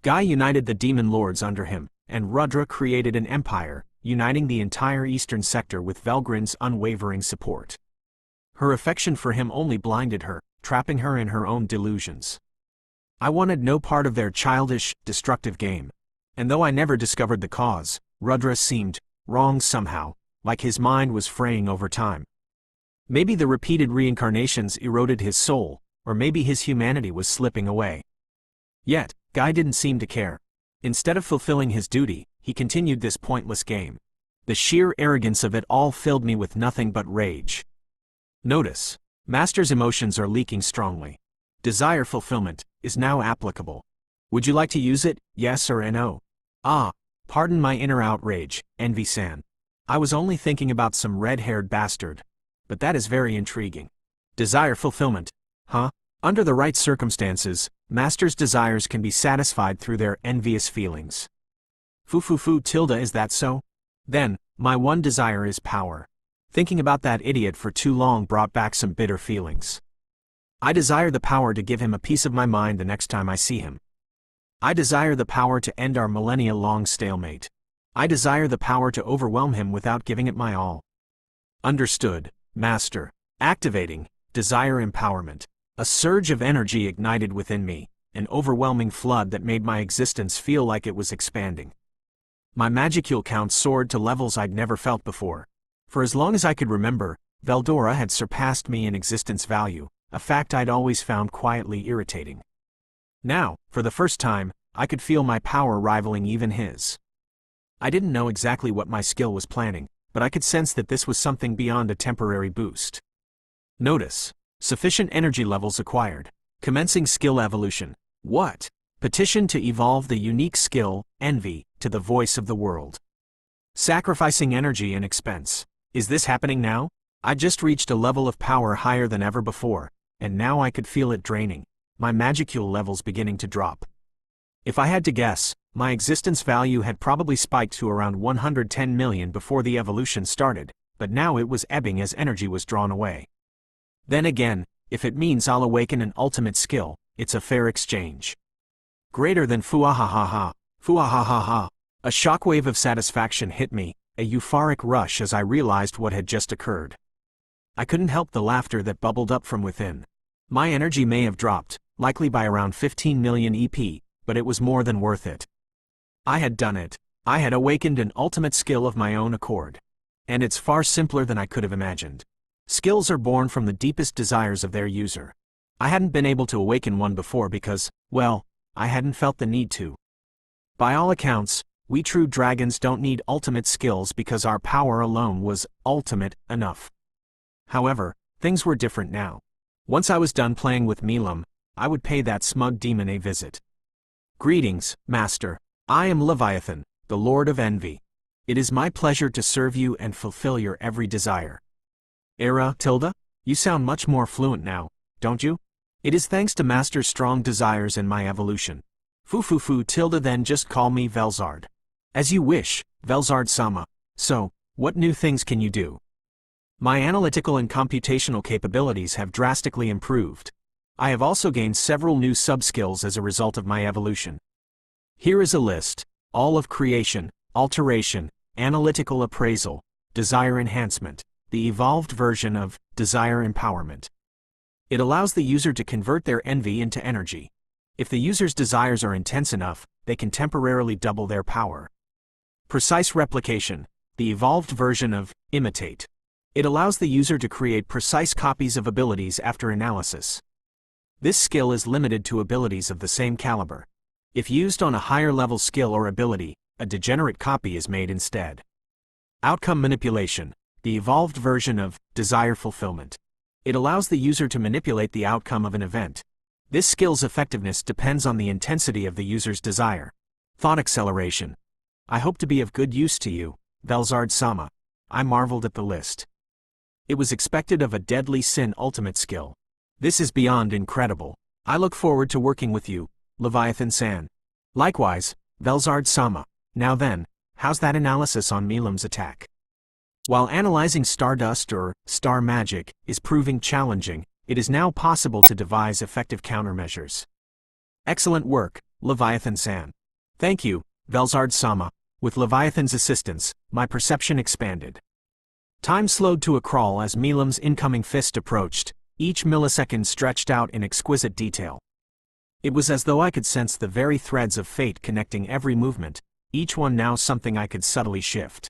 Guy united the demon lords under him, and Rudra created an empire, uniting the entire eastern sector with Velgrand's unwavering support. Her affection for him only blinded her, trapping her in her own delusions. I wanted no part of their childish, destructive game. And though I never discovered the cause, Rudra seemed wrong somehow, like his mind was fraying over time. Maybe the repeated reincarnations eroded his soul, or maybe his humanity was slipping away. Yet, Guy didn't seem to care. Instead of fulfilling his duty, he continued this pointless game. The sheer arrogance of it all filled me with nothing but rage. Notice, Master's emotions are leaking strongly. Desire fulfillment is now applicable. Would you like to use it, yes or no? Ah, pardon my inner outrage, Envy-san. I was only thinking about some red-haired bastard. But that is very intriguing. Desire fulfillment, huh? Under the right circumstances, Master's desires can be satisfied through their envious feelings. Tilda, is that so? Then, my one desire is power. Thinking about that idiot for too long brought back some bitter feelings. I desire the power to give him a piece of my mind the next time I see him. I desire the power to end our millennia-long stalemate. I desire the power to overwhelm him without giving it my all. Understood, Master. Activating desire empowerment. A surge of energy ignited within me, an overwhelming flood that made my existence feel like it was expanding. My magicule count soared to levels I'd never felt before. For as long as I could remember, Veldora had surpassed me in existence value, a fact I'd always found quietly irritating. Now, for the first time, I could feel my power rivaling even his. I didn't know exactly what my skill was planning, but I could sense that this was something beyond a temporary boost. Notice, sufficient energy levels acquired. Commencing skill evolution. What? Petition to evolve the unique skill, Envy, to the voice of the world. Sacrificing energy and expense. Is this happening now? I just reached a level of power higher than ever before, and now I could feel it draining, my magicule levels beginning to drop. If I had to guess, my existence value had probably spiked to around 110 million before the evolution started, but now it was ebbing as energy was drawn away. Then again, if it means I'll awaken an ultimate skill, it's a fair exchange. Greater than fuahahaha, fuahahaha. A shockwave of satisfaction hit me, a euphoric rush as I realized what had just occurred. I couldn't help the laughter that bubbled up from within. My energy may have dropped, likely by around 15 million EP, but it was more than worth it. I had done it. I had awakened an ultimate skill of my own accord. And it's far simpler than I could have imagined. Skills are born from the deepest desires of their user. I hadn't been able to awaken one before because, well, I hadn't felt the need to. By all accounts, we true dragons don't need ultimate skills because our power alone was ultimate enough. However, things were different now. Once I was done playing with Milam, I would pay that smug demon a visit. Greetings, Master. I am Leviathan, the Lord of Envy. It is my pleasure to serve you and fulfill your every desire. Tilde? You sound much more fluent now, don't you? It is thanks to Master's strong desires and my evolution. Tilde, then just call me Velzard. As you wish, Velzard-sama. So, what new things can you do? My analytical and computational capabilities have drastically improved. I have also gained several new sub-skills as a result of my evolution. Here is a list: all of creation, alteration, analytical appraisal, desire enhancement, the evolved version of desire empowerment. It allows the user to convert their envy into energy. If the user's desires are intense enough, they can temporarily double their power. Precise replication, the evolved version of imitate. It allows the user to create precise copies of abilities after analysis. This skill is limited to abilities of the same caliber. If used on a higher level skill or ability, a degenerate copy is made instead. Outcome manipulation, the evolved version of desire fulfillment. It allows the user to manipulate the outcome of an event. This skill's effectiveness depends on the intensity of the user's desire. Thought acceleration. I hope to be of good use to you, Velzard-sama. I marveled at the list. It was expected of a deadly sin ultimate skill. This is beyond incredible. I look forward to working with you, Leviathan-san. Likewise, Velzard-sama. Now then, how's that analysis on Milam's attack? While analyzing Stardust or Star Magic is proving challenging, it is now possible to devise effective countermeasures. Excellent work, Leviathan-san. Thank you, Velzard-sama. With Leviathan's assistance, my perception expanded. Time slowed to a crawl as Milam's incoming fist approached, each millisecond stretched out in exquisite detail. It was as though I could sense the very threads of fate connecting every movement, each one now something I could subtly shift.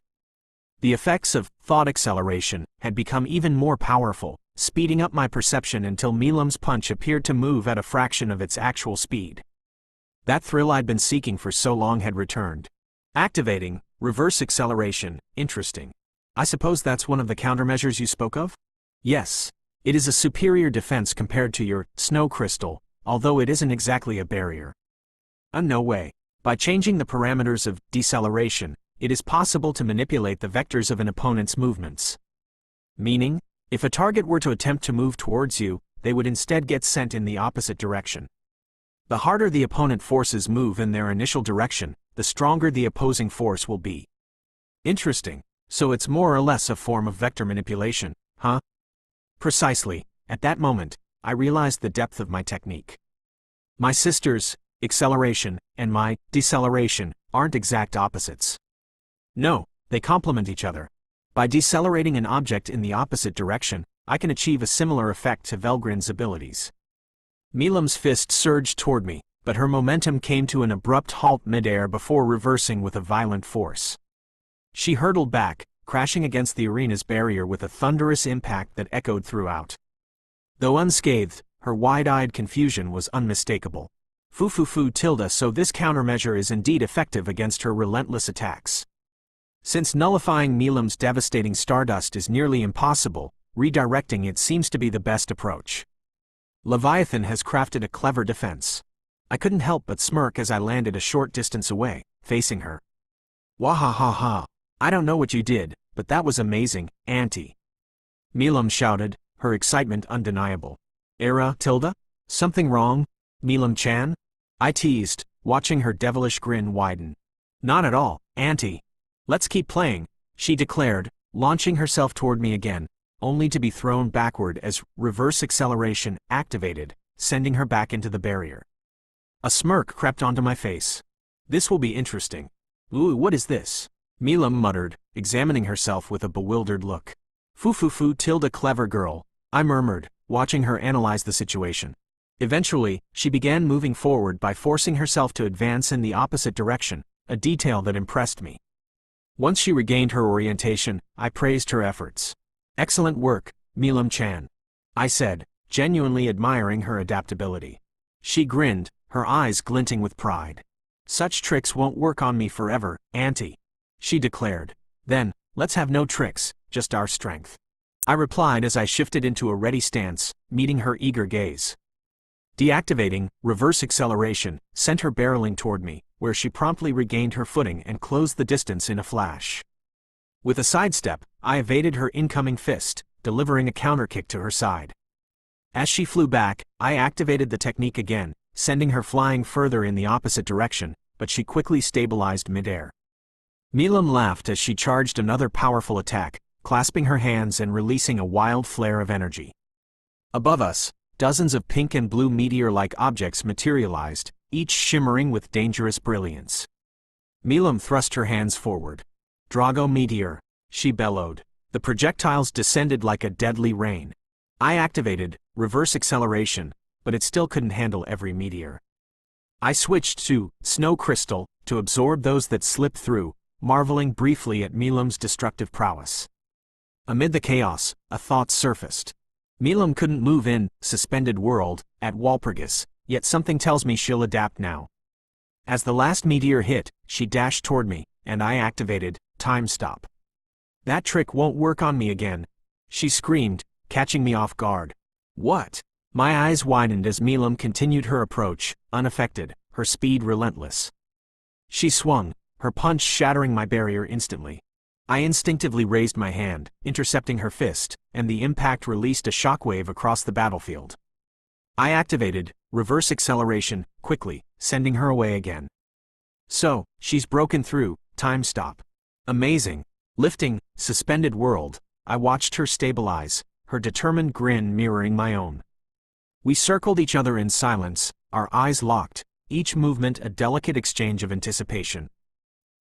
The effects of thought acceleration had become even more powerful, speeding up my perception until Milam's punch appeared to move at a fraction of its actual speed. That thrill I'd been seeking for so long had returned. Activating reverse acceleration, interesting. I suppose that's one of the countermeasures you spoke of? Yes. It is a superior defense compared to your snow crystal, although it isn't exactly a barrier. No way. By changing the parameters of deceleration, it is possible to manipulate the vectors of an opponent's movements. Meaning, if a target were to attempt to move towards you, they would instead get sent in the opposite direction. The harder the opponent forces move in their initial direction, the stronger the opposing force will be. Interesting. So it's more or less a form of vector manipulation, huh? Precisely. At that moment, I realized the depth of my technique. My sister's acceleration and my deceleration aren't exact opposites. No, they complement each other. By decelerating an object in the opposite direction, I can achieve a similar effect to Velgrin's abilities. Milam's fist surged toward me, but her momentum came to an abrupt halt midair before reversing with a violent force. She hurtled back, crashing against the arena's barrier with a thunderous impact that echoed throughout. Though unscathed, her wide-eyed confusion was unmistakable. Tilde, so this countermeasure is indeed effective against her relentless attacks. Since nullifying Milam's devastating stardust is nearly impossible, redirecting it seems to be the best approach. Leviathan has crafted a clever defense. I couldn't help but smirk as I landed a short distance away, facing her. Wahahaha. I don't know what you did, but that was amazing, Auntie. Milam shouted, her excitement undeniable. Tilde? Something wrong, Milam-chan? I teased, watching her devilish grin widen. Not at all, Auntie. Let's keep playing, she declared, launching herself toward me again, only to be thrown backward as reverse acceleration activated, sending her back into the barrier. A smirk crept onto my face. This will be interesting. Ooh, what is this? Milam muttered, examining herself with a bewildered look. Tilde, clever girl, I murmured, watching her analyze the situation. Eventually, she began moving forward by forcing herself to advance in the opposite direction, a detail that impressed me. Once she regained her orientation, I praised her efforts. Excellent work, Milam-chan, I said, genuinely admiring her adaptability. She grinned, her eyes glinting with pride. Such tricks won't work on me forever, Auntie, she declared. Then, let's have no tricks, just our strength. I replied as I shifted into a ready stance, meeting her eager gaze. Deactivating reverse acceleration sent her barreling toward me, where she promptly regained her footing and closed the distance in a flash. With a sidestep, I evaded her incoming fist, delivering a counterkick to her side. As she flew back, I activated the technique again, sending her flying further in the opposite direction, but she quickly stabilized midair. Milam laughed as she charged another powerful attack, clasping her hands and releasing a wild flare of energy. Above us, dozens of pink and blue meteor-like objects materialized, each shimmering with dangerous brilliance. Milam thrust her hands forward. "Drago meteor," she bellowed. The projectiles descended like a deadly rain. I activated reverse acceleration, but it still couldn't handle every meteor. I switched to snow crystal to absorb those that slipped through, marveling briefly at Milam's destructive prowess. Amid the chaos, a thought surfaced. Milam couldn't move in suspended world at Walpurgis, yet something tells me she'll adapt now. As the last meteor hit, she dashed toward me, and I activated time stop. "That trick won't work on me again," she screamed, catching me off guard. "What?" My eyes widened as Milam continued her approach, unaffected, her speed relentless. She swung, her punch shattering my barrier instantly. I instinctively raised my hand, intercepting her fist, and the impact released a shockwave across the battlefield. I activated reverse acceleration quickly, sending her away again. So, she's broken through time stop. Amazing. Lifting suspended world, I watched her stabilize, her determined grin mirroring my own. We circled each other in silence, our eyes locked, each movement a delicate exchange of anticipation.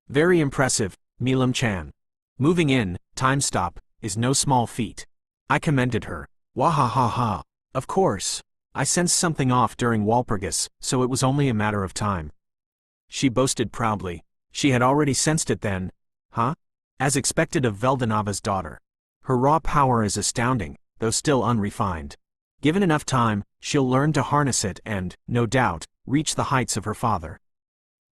"Very impressive, Milam-chan. Moving in time stop is no small feat." I commended her. "Wahahaha. Of course. I sensed something off during Walpurgis, so it was only a matter of time." She boasted proudly. She had already sensed it then. Huh? As expected of Veldonava's daughter. Her raw power is astounding, though still unrefined. Given enough time, she'll learn to harness it and, no doubt, reach the heights of her father.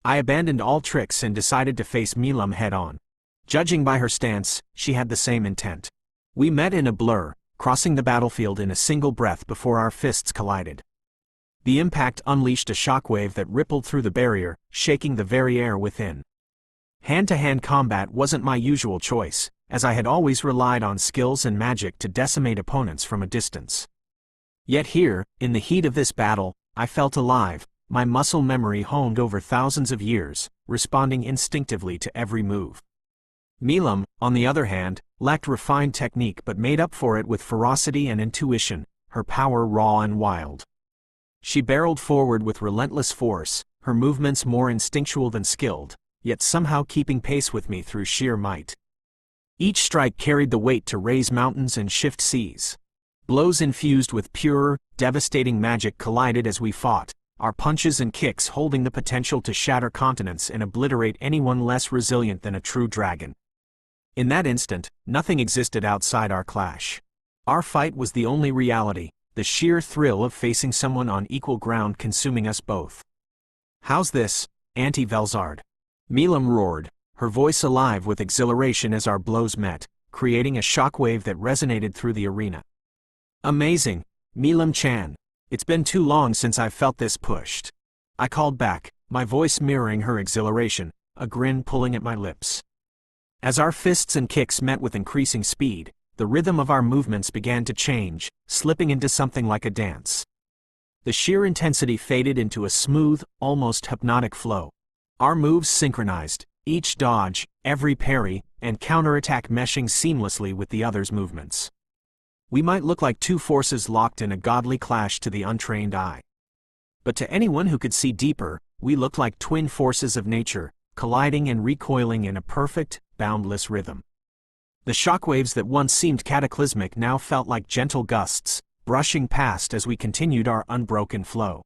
I abandoned all tricks and decided to face Milam head-on. Judging by her stance, she had the same intent. We met in a blur, crossing the battlefield in a single breath before our fists collided. The impact unleashed a shockwave that rippled through the barrier, shaking the very air within. Hand-to-hand combat wasn't my usual choice, as I had always relied on skills and magic to decimate opponents from a distance. Yet here, in the heat of this battle, I felt alive, my muscle memory honed over thousands of years, responding instinctively to every move. Milam, on the other hand, lacked refined technique but made up for it with ferocity and intuition, her power raw and wild. She barreled forward with relentless force, her movements more instinctual than skilled, yet somehow keeping pace with me through sheer might. Each strike carried the weight to raise mountains and shift seas. Blows infused with pure, devastating magic collided as we fought, our punches and kicks holding the potential to shatter continents and obliterate anyone less resilient than a true dragon. In that instant, nothing existed outside our clash. Our fight was the only reality, the sheer thrill of facing someone on equal ground consuming us both. "How's this, Auntie Velzard?" Milam roared, her voice alive with exhilaration as our blows met, creating a shockwave that resonated through the arena. "Amazing, Milam-chan. It's been too long since I've felt this pushed." I called back, my voice mirroring her exhilaration, a grin pulling at my lips. As our fists and kicks met with increasing speed, the rhythm of our movements began to change, slipping into something like a dance. The sheer intensity faded into a smooth, almost hypnotic flow. Our moves synchronized, each dodge, every parry, and counterattack meshing seamlessly with the other's movements. We might look like two forces locked in a godly clash to the untrained eye. But to anyone who could see deeper, we looked like twin forces of nature, colliding and recoiling in a perfect, boundless rhythm. The shockwaves that once seemed cataclysmic now felt like gentle gusts, brushing past as we continued our unbroken flow.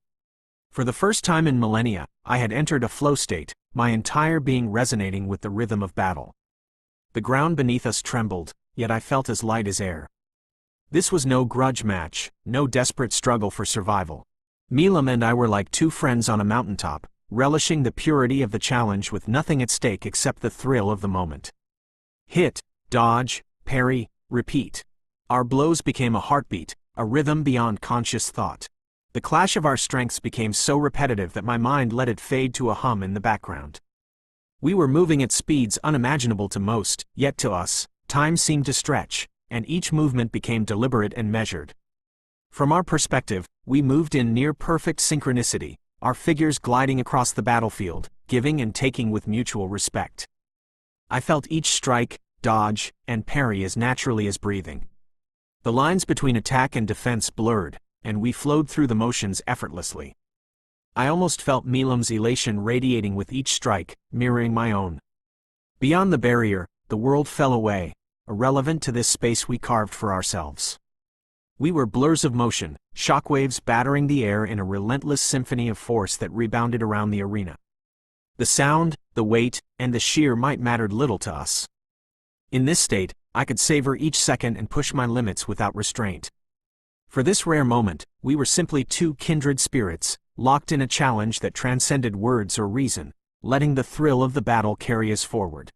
For the first time in millennia, I had entered a flow state, my entire being resonating with the rhythm of battle. The ground beneath us trembled, yet I felt as light as air. This was no grudge match, no desperate struggle for survival. Milam and I were like two friends on a mountaintop, relishing the purity of the challenge with nothing at stake except the thrill of the moment. Hit, dodge, parry, repeat. Our blows became a heartbeat, a rhythm beyond conscious thought. The clash of our strengths became so repetitive that my mind let it fade to a hum in the background. We were moving at speeds unimaginable to most, yet to us, time seemed to stretch, and each movement became deliberate and measured. From our perspective, we moved in near-perfect synchronicity, our figures gliding across the battlefield, giving and taking with mutual respect. I felt each strike, dodge, and parry as naturally as breathing. The lines between attack and defense blurred, and we flowed through the motions effortlessly. I almost felt Milam's elation radiating with each strike, mirroring my own. Beyond the barrier, the world fell away, irrelevant to this space we carved for ourselves. We were blurs of motion, shockwaves battering the air in a relentless symphony of force that rebounded around the arena. The sound, the weight, and the sheer might mattered little to us. In this state, I could savor each second and push my limits without restraint. For this rare moment, we were simply two kindred spirits, locked in a challenge that transcended words or reason, letting the thrill of the battle carry us forward.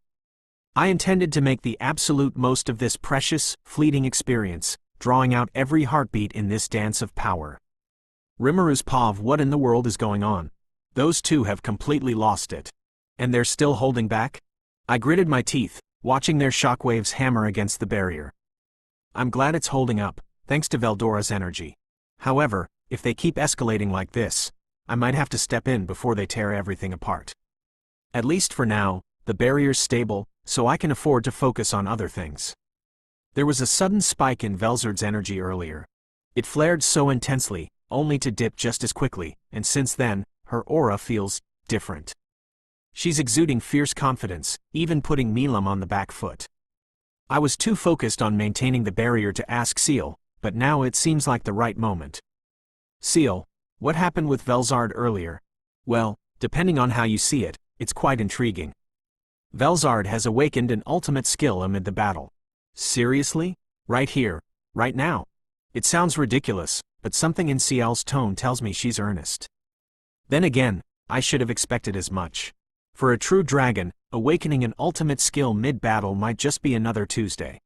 I intended to make the absolute most of this precious, fleeting experience, drawing out every heartbeat in this dance of power. Rimuru's Pav, what in the world is going on? Those two have completely lost it. And they're still holding back? I gritted my teeth, watching their shockwaves hammer against the barrier. I'm glad it's holding up, thanks to Veldora's energy. However, if they keep escalating like this, I might have to step in before they tear everything apart. At least for now, the barrier's stable, so I can afford to focus on other things. There was a sudden spike in Velzard's energy earlier. It flared so intensely, only to dip just as quickly, and since then, her aura feels different. She's exuding fierce confidence, even putting Milam on the back foot. I was too focused on maintaining the barrier to ask Seal, but now it seems like the right moment. Seal, what happened with Velzard earlier? Well, depending on how you see it, it's quite intriguing. Velzard has awakened an ultimate skill amid the battle. Seriously? Right here, right now? It sounds ridiculous, but something in Ciel's tone tells me she's earnest. Then again, I should have expected as much. For a true dragon, awakening an ultimate skill mid-battle might just be another Tuesday.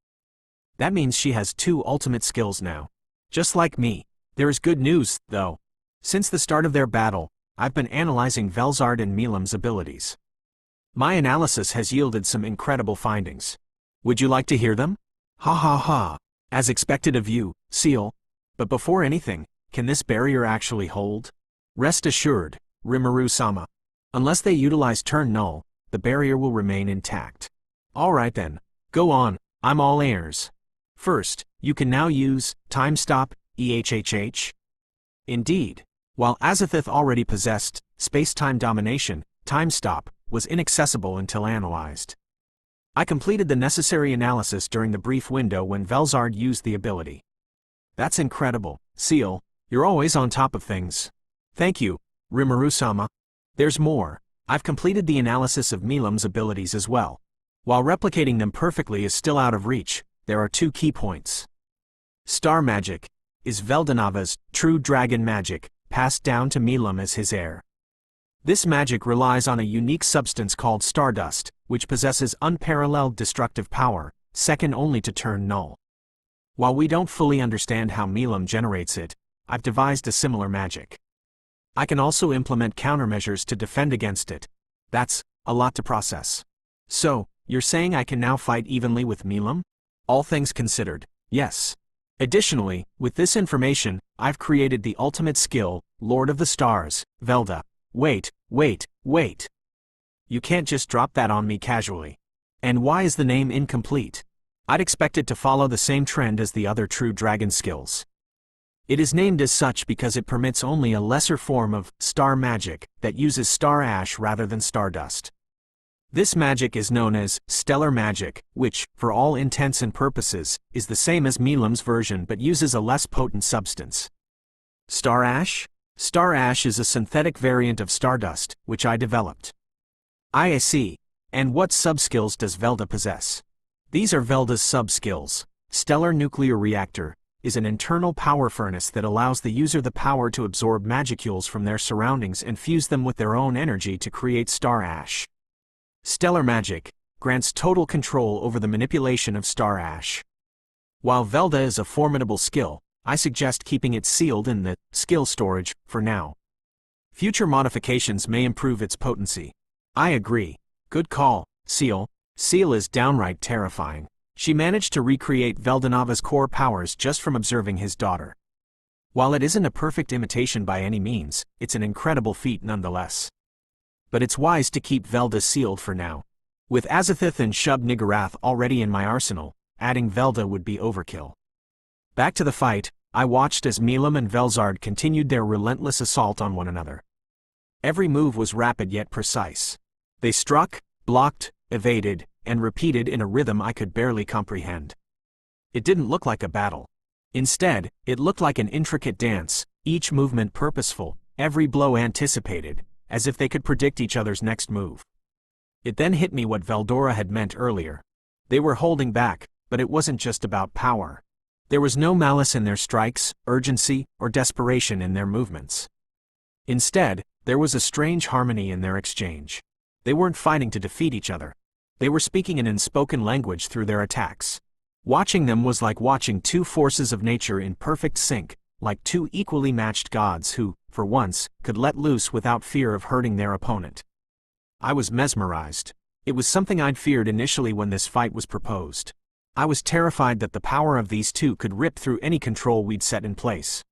That means she has two ultimate skills now. Just like me. There is good news, though. Since the start of their battle, I've been analyzing Velzard and Milam's abilities. My analysis has yielded some incredible findings. Would you like to hear them? Ha ha ha. As expected of you, Ciel. But before anything, can this barrier actually hold? Rest assured, Rimuru-sama. Unless they utilize turn null, the barrier will remain intact. Alright then, go on, I'm all ears. First, you can now use time stop, EHHH. Indeed, while Azathoth already possessed space-time domination, time stop was inaccessible until analyzed. I completed the necessary analysis during the brief window when Velzard used the ability. That's incredible, Ciel, you're always on top of things. Thank you, Rimuru-sama. There's more. I've completed the analysis of Milam's abilities as well. While replicating them perfectly is still out of reach, there are two key points. Star magic is Veldonava's true dragon magic, passed down to Milam as his heir. This magic relies on a unique substance called stardust, which possesses unparalleled destructive power, second only to turn null. While we don't fully understand how Milam generates it, I've devised a similar magic. I can also implement countermeasures to defend against it. That's a lot to process. So, you're saying I can now fight evenly with Milam? All things considered, yes. Additionally, with this information, I've created the ultimate skill, Lord of the Stars, Velda. Wait. You can't just drop that on me casually. And why is the name incomplete? I'd expect it to follow the same trend as the other true dragon skills. It is named as such because it permits only a lesser form of star magic that uses star ash rather than stardust. This magic is known as stellar magic, which, for all intents and purposes, is the same as Milam's version but uses a less potent substance. Star ash? Star ash is a synthetic variant of stardust, which I developed. I see. And what sub-skills does Velda possess? These are Velda's sub-skills. Stellar nuclear reactor is an internal power furnace that allows the user the power to absorb magicules from their surroundings and fuse them with their own energy to create star ash. Stellar magic grants total control over the manipulation of star ash. While Velda is a formidable skill, I suggest keeping it sealed in the skill storage for now. Future modifications may improve its potency. I agree. Good call, Seal. Seal is downright terrifying. She managed to recreate Veldonava's core powers just from observing his daughter. While it isn't a perfect imitation by any means, it's an incredible feat nonetheless. But it's wise to keep Velda sealed for now. With Azathoth and Shub-Niggurath already in my arsenal, adding Velda would be overkill. Back to the fight, I watched as Milam and Velzard continued their relentless assault on one another. Every move was rapid yet precise. They struck, blocked, evaded, and repeated in a rhythm I could barely comprehend. It didn't look like a battle. Instead, it looked like an intricate dance, each movement purposeful, every blow anticipated, as if they could predict each other's next move. It then hit me what Veldora had meant earlier. They were holding back, but it wasn't just about power. There was no malice in their strikes, urgency, or desperation in their movements. Instead, there was a strange harmony in their exchange. They weren't fighting to defeat each other. They were speaking an unspoken language through their attacks. Watching them was like watching two forces of nature in perfect sync, like two equally matched gods who, for once, could let loose without fear of hurting their opponent. I was mesmerized. It was something I'd feared initially when this fight was proposed. I was terrified that the power of these two could rip through any control we'd set in place.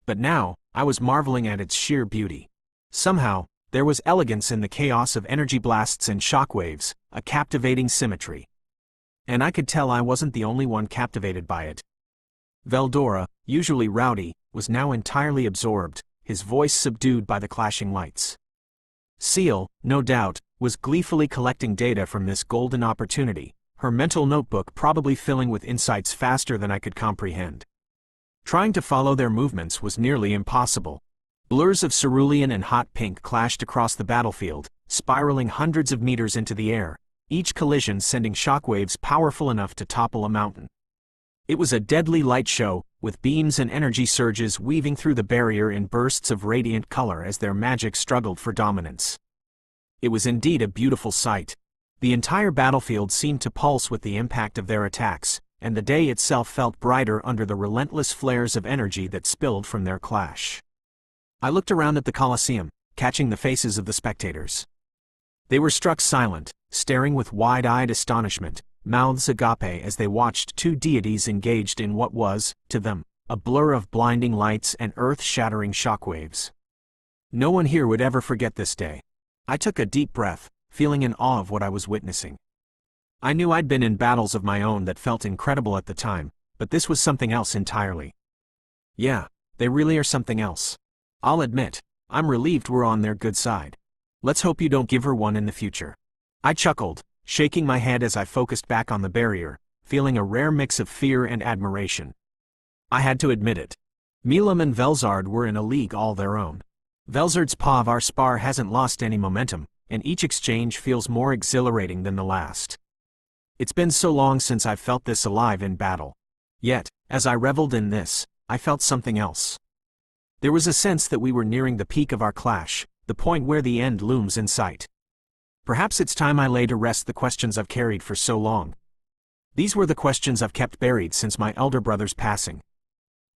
But now, I was marveling at its sheer beauty. Somehow, there was elegance in the chaos of energy blasts and shockwaves, a captivating symmetry. And I could tell I wasn't the only one captivated by it. Veldora, usually rowdy, was now entirely absorbed, his voice subdued by the clashing lights. Seal, no doubt, was gleefully collecting data from this golden opportunity, her mental notebook probably filling with insights faster than I could comprehend. Trying to follow their movements was nearly impossible. Blurs of cerulean and hot pink clashed across the battlefield, spiraling hundreds of meters into the air, each collision sending shockwaves powerful enough to topple a mountain. It was a deadly light show, with beams and energy surges weaving through the barrier in bursts of radiant color as their magic struggled for dominance. It was indeed a beautiful sight. The entire battlefield seemed to pulse with the impact of their attacks, and the day itself felt brighter under the relentless flares of energy that spilled from their clash. I looked around at the Colosseum, catching the faces of the spectators. They were struck silent, staring with wide-eyed astonishment, mouths agape as they watched two deities engaged in what was, to them, a blur of blinding lights and earth-shattering shockwaves. No one here would ever forget this day. I took a deep breath, feeling in awe of what I was witnessing. I knew I'd been in battles of my own that felt incredible at the time, but this was something else entirely. Yeah, they really are something else. I'll admit, I'm relieved we're on their good side. Let's hope you don't give her one in the future. I chuckled, shaking my head as I focused back on the barrier, feeling a rare mix of fear and admiration. I had to admit it. Milam and Velzard were in a league all their own. Velzard's Pavar spar hasn't lost any momentum, and each exchange feels more exhilarating than the last. It's been so long since I've felt this alive in battle. Yet, as I reveled in this, I felt something else. There was a sense that we were nearing the peak of our clash, the point where the end looms in sight. Perhaps it's time I lay to rest the questions I've carried for so long. These were the questions I've kept buried since my elder brother's passing.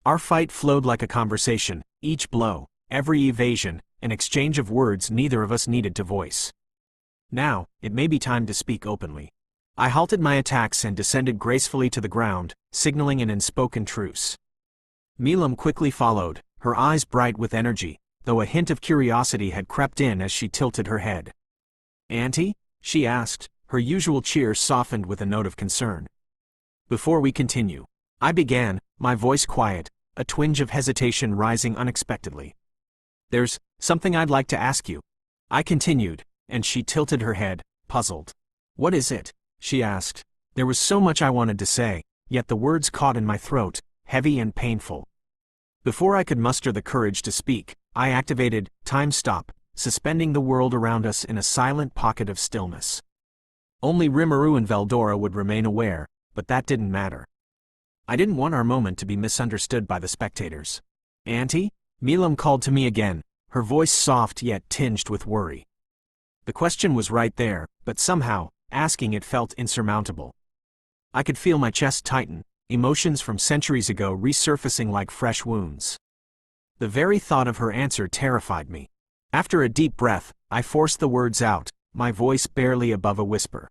Our fight flowed like a conversation, each blow, every evasion, an exchange of words neither of us needed to voice. Now, it may be time to speak openly. I halted my attacks and descended gracefully to the ground, signaling an unspoken truce. Milam quickly followed, her eyes bright with energy, though a hint of curiosity had crept in as she tilted her head. "Auntie?" she asked, her usual cheer softened with a note of concern. Before we continue, I began, my voice quiet, a twinge of hesitation rising unexpectedly. "There's something I'd like to ask you," I continued, and she tilted her head, puzzled. "What is it?" she asked. There was so much I wanted to say, yet the words caught in my throat, heavy and painful. Before I could muster the courage to speak, I activated Time Stop, suspending the world around us in a silent pocket of stillness. Only Rimuru and Veldora would remain aware, but that didn't matter. I didn't want our moment to be misunderstood by the spectators. "Auntie?" Milam called to me again, her voice soft yet tinged with worry. The question was right there, but somehow, asking it felt insurmountable. I could feel my chest tighten, emotions from centuries ago resurfacing like fresh wounds. The very thought of her answer terrified me. After a deep breath, I forced the words out, my voice barely above a whisper.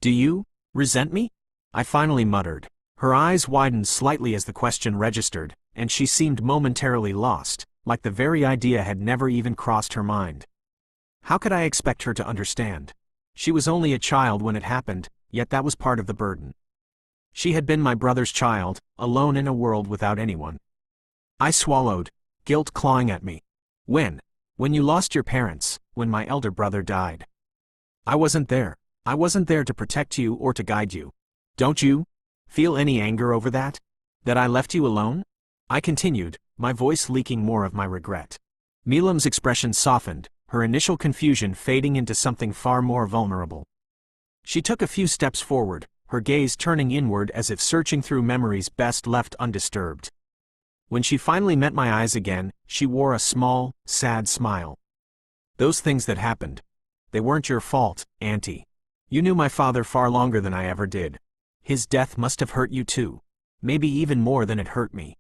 "Do you resent me?" I finally muttered. Her eyes widened slightly as the question registered, and she seemed momentarily lost, like the very idea had never even crossed her mind. How could I expect her to understand? She was only a child when it happened, yet that was part of the burden. She had been my brother's child, alone in a world without anyone. I swallowed, guilt clawing at me. When you lost your parents, when my elder brother died. I wasn't there. I wasn't there to protect you or to guide you. Don't you feel any anger over that? That I left you alone? I continued, my voice leaking more of my regret. Milam's expression softened, her initial confusion fading into something far more vulnerable. She took a few steps forward, her gaze turning inward as if searching through memories best left undisturbed. When she finally met my eyes again, she wore a small, sad smile. "Those things that happened, they weren't your fault, Auntie. You knew my father far longer than I ever did. His death must have hurt you too. Maybe even more than it hurt me,"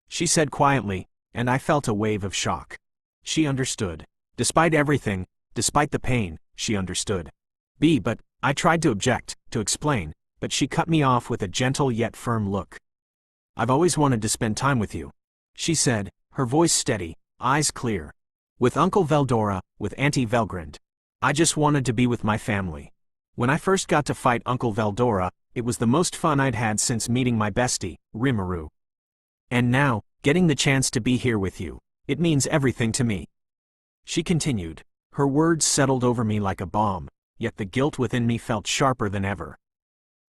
she said quietly, and I felt a wave of shock. She understood. Despite everything, despite the pain, she understood. But I tried to object, to explain, but she cut me off with a gentle yet firm look. "I've always wanted to spend time with you," she said, her voice steady, eyes clear. "With Uncle Veldora, with Auntie Velgrand. I just wanted to be with my family. When I first got to fight Uncle Veldora, it was the most fun I'd had since meeting my bestie, Rimuru. And now, getting the chance to be here with you, it means everything to me." She continued. Her words settled over me like a balm, yet the guilt within me felt sharper than ever.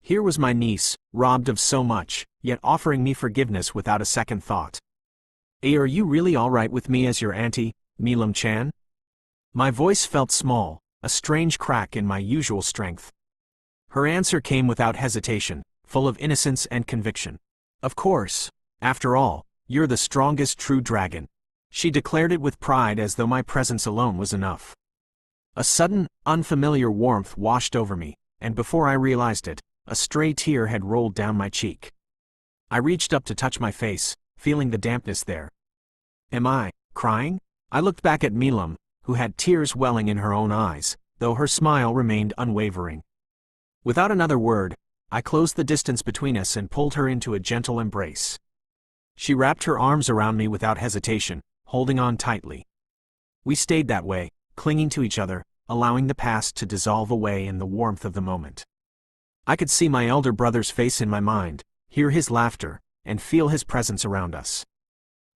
Here was my niece, robbed of so much, yet offering me forgiveness without a second thought. "Are you really all right with me as your auntie, Milam-chan?" My voice felt small, a strange crack in my usual strength. Her answer came without hesitation, full of innocence and conviction. "Of course. After all, you're the strongest true dragon." She declared it with pride as though my presence alone was enough. A sudden, unfamiliar warmth washed over me, and before I realized it, a stray tear had rolled down my cheek. I reached up to touch my face, feeling the dampness there. Am I crying? I looked back at Milam, who had tears welling in her own eyes, though her smile remained unwavering. Without another word, I closed the distance between us and pulled her into a gentle embrace. She wrapped her arms around me without hesitation, holding on tightly. We stayed that way, clinging to each other, allowing the past to dissolve away in the warmth of the moment. I could see my elder brother's face in my mind, hear his laughter, and feel his presence around us.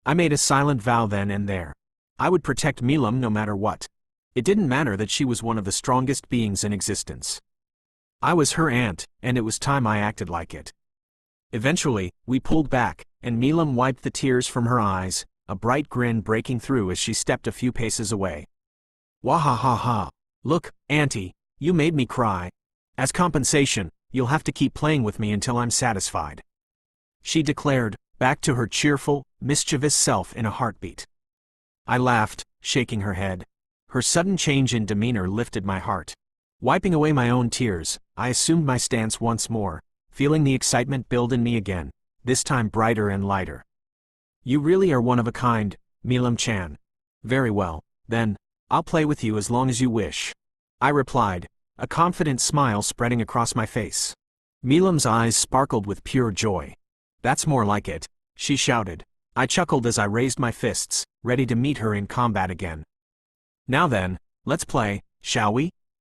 I made a silent vow then and there. I would protect Milam no matter what. It didn't matter that she was one of the strongest beings in existence. I was her aunt, and it was time I acted like it. Eventually, we pulled back, and Milam wiped the tears from her eyes, a bright grin breaking through as she stepped a few paces away. "Wahahaha. Look, Auntie, you made me cry. As compensation, you'll have to keep playing with me until I'm satisfied," she declared, back to her cheerful, mischievous self in a heartbeat. I laughed, shaking her head. Her sudden change in demeanor lifted my heart. Wiping away my own tears, I assumed my stance once more, feeling the excitement build in me again, this time brighter and lighter. "You really are one of a kind, Milam-chan. Very well, then, I'll play with you as long as you wish," I replied, a confident smile spreading across my face. Milam's eyes sparkled with pure joy. "That's more like it," she shouted. I chuckled as I raised my fists, ready to meet her in combat again. "Now then, let's play, shall we?"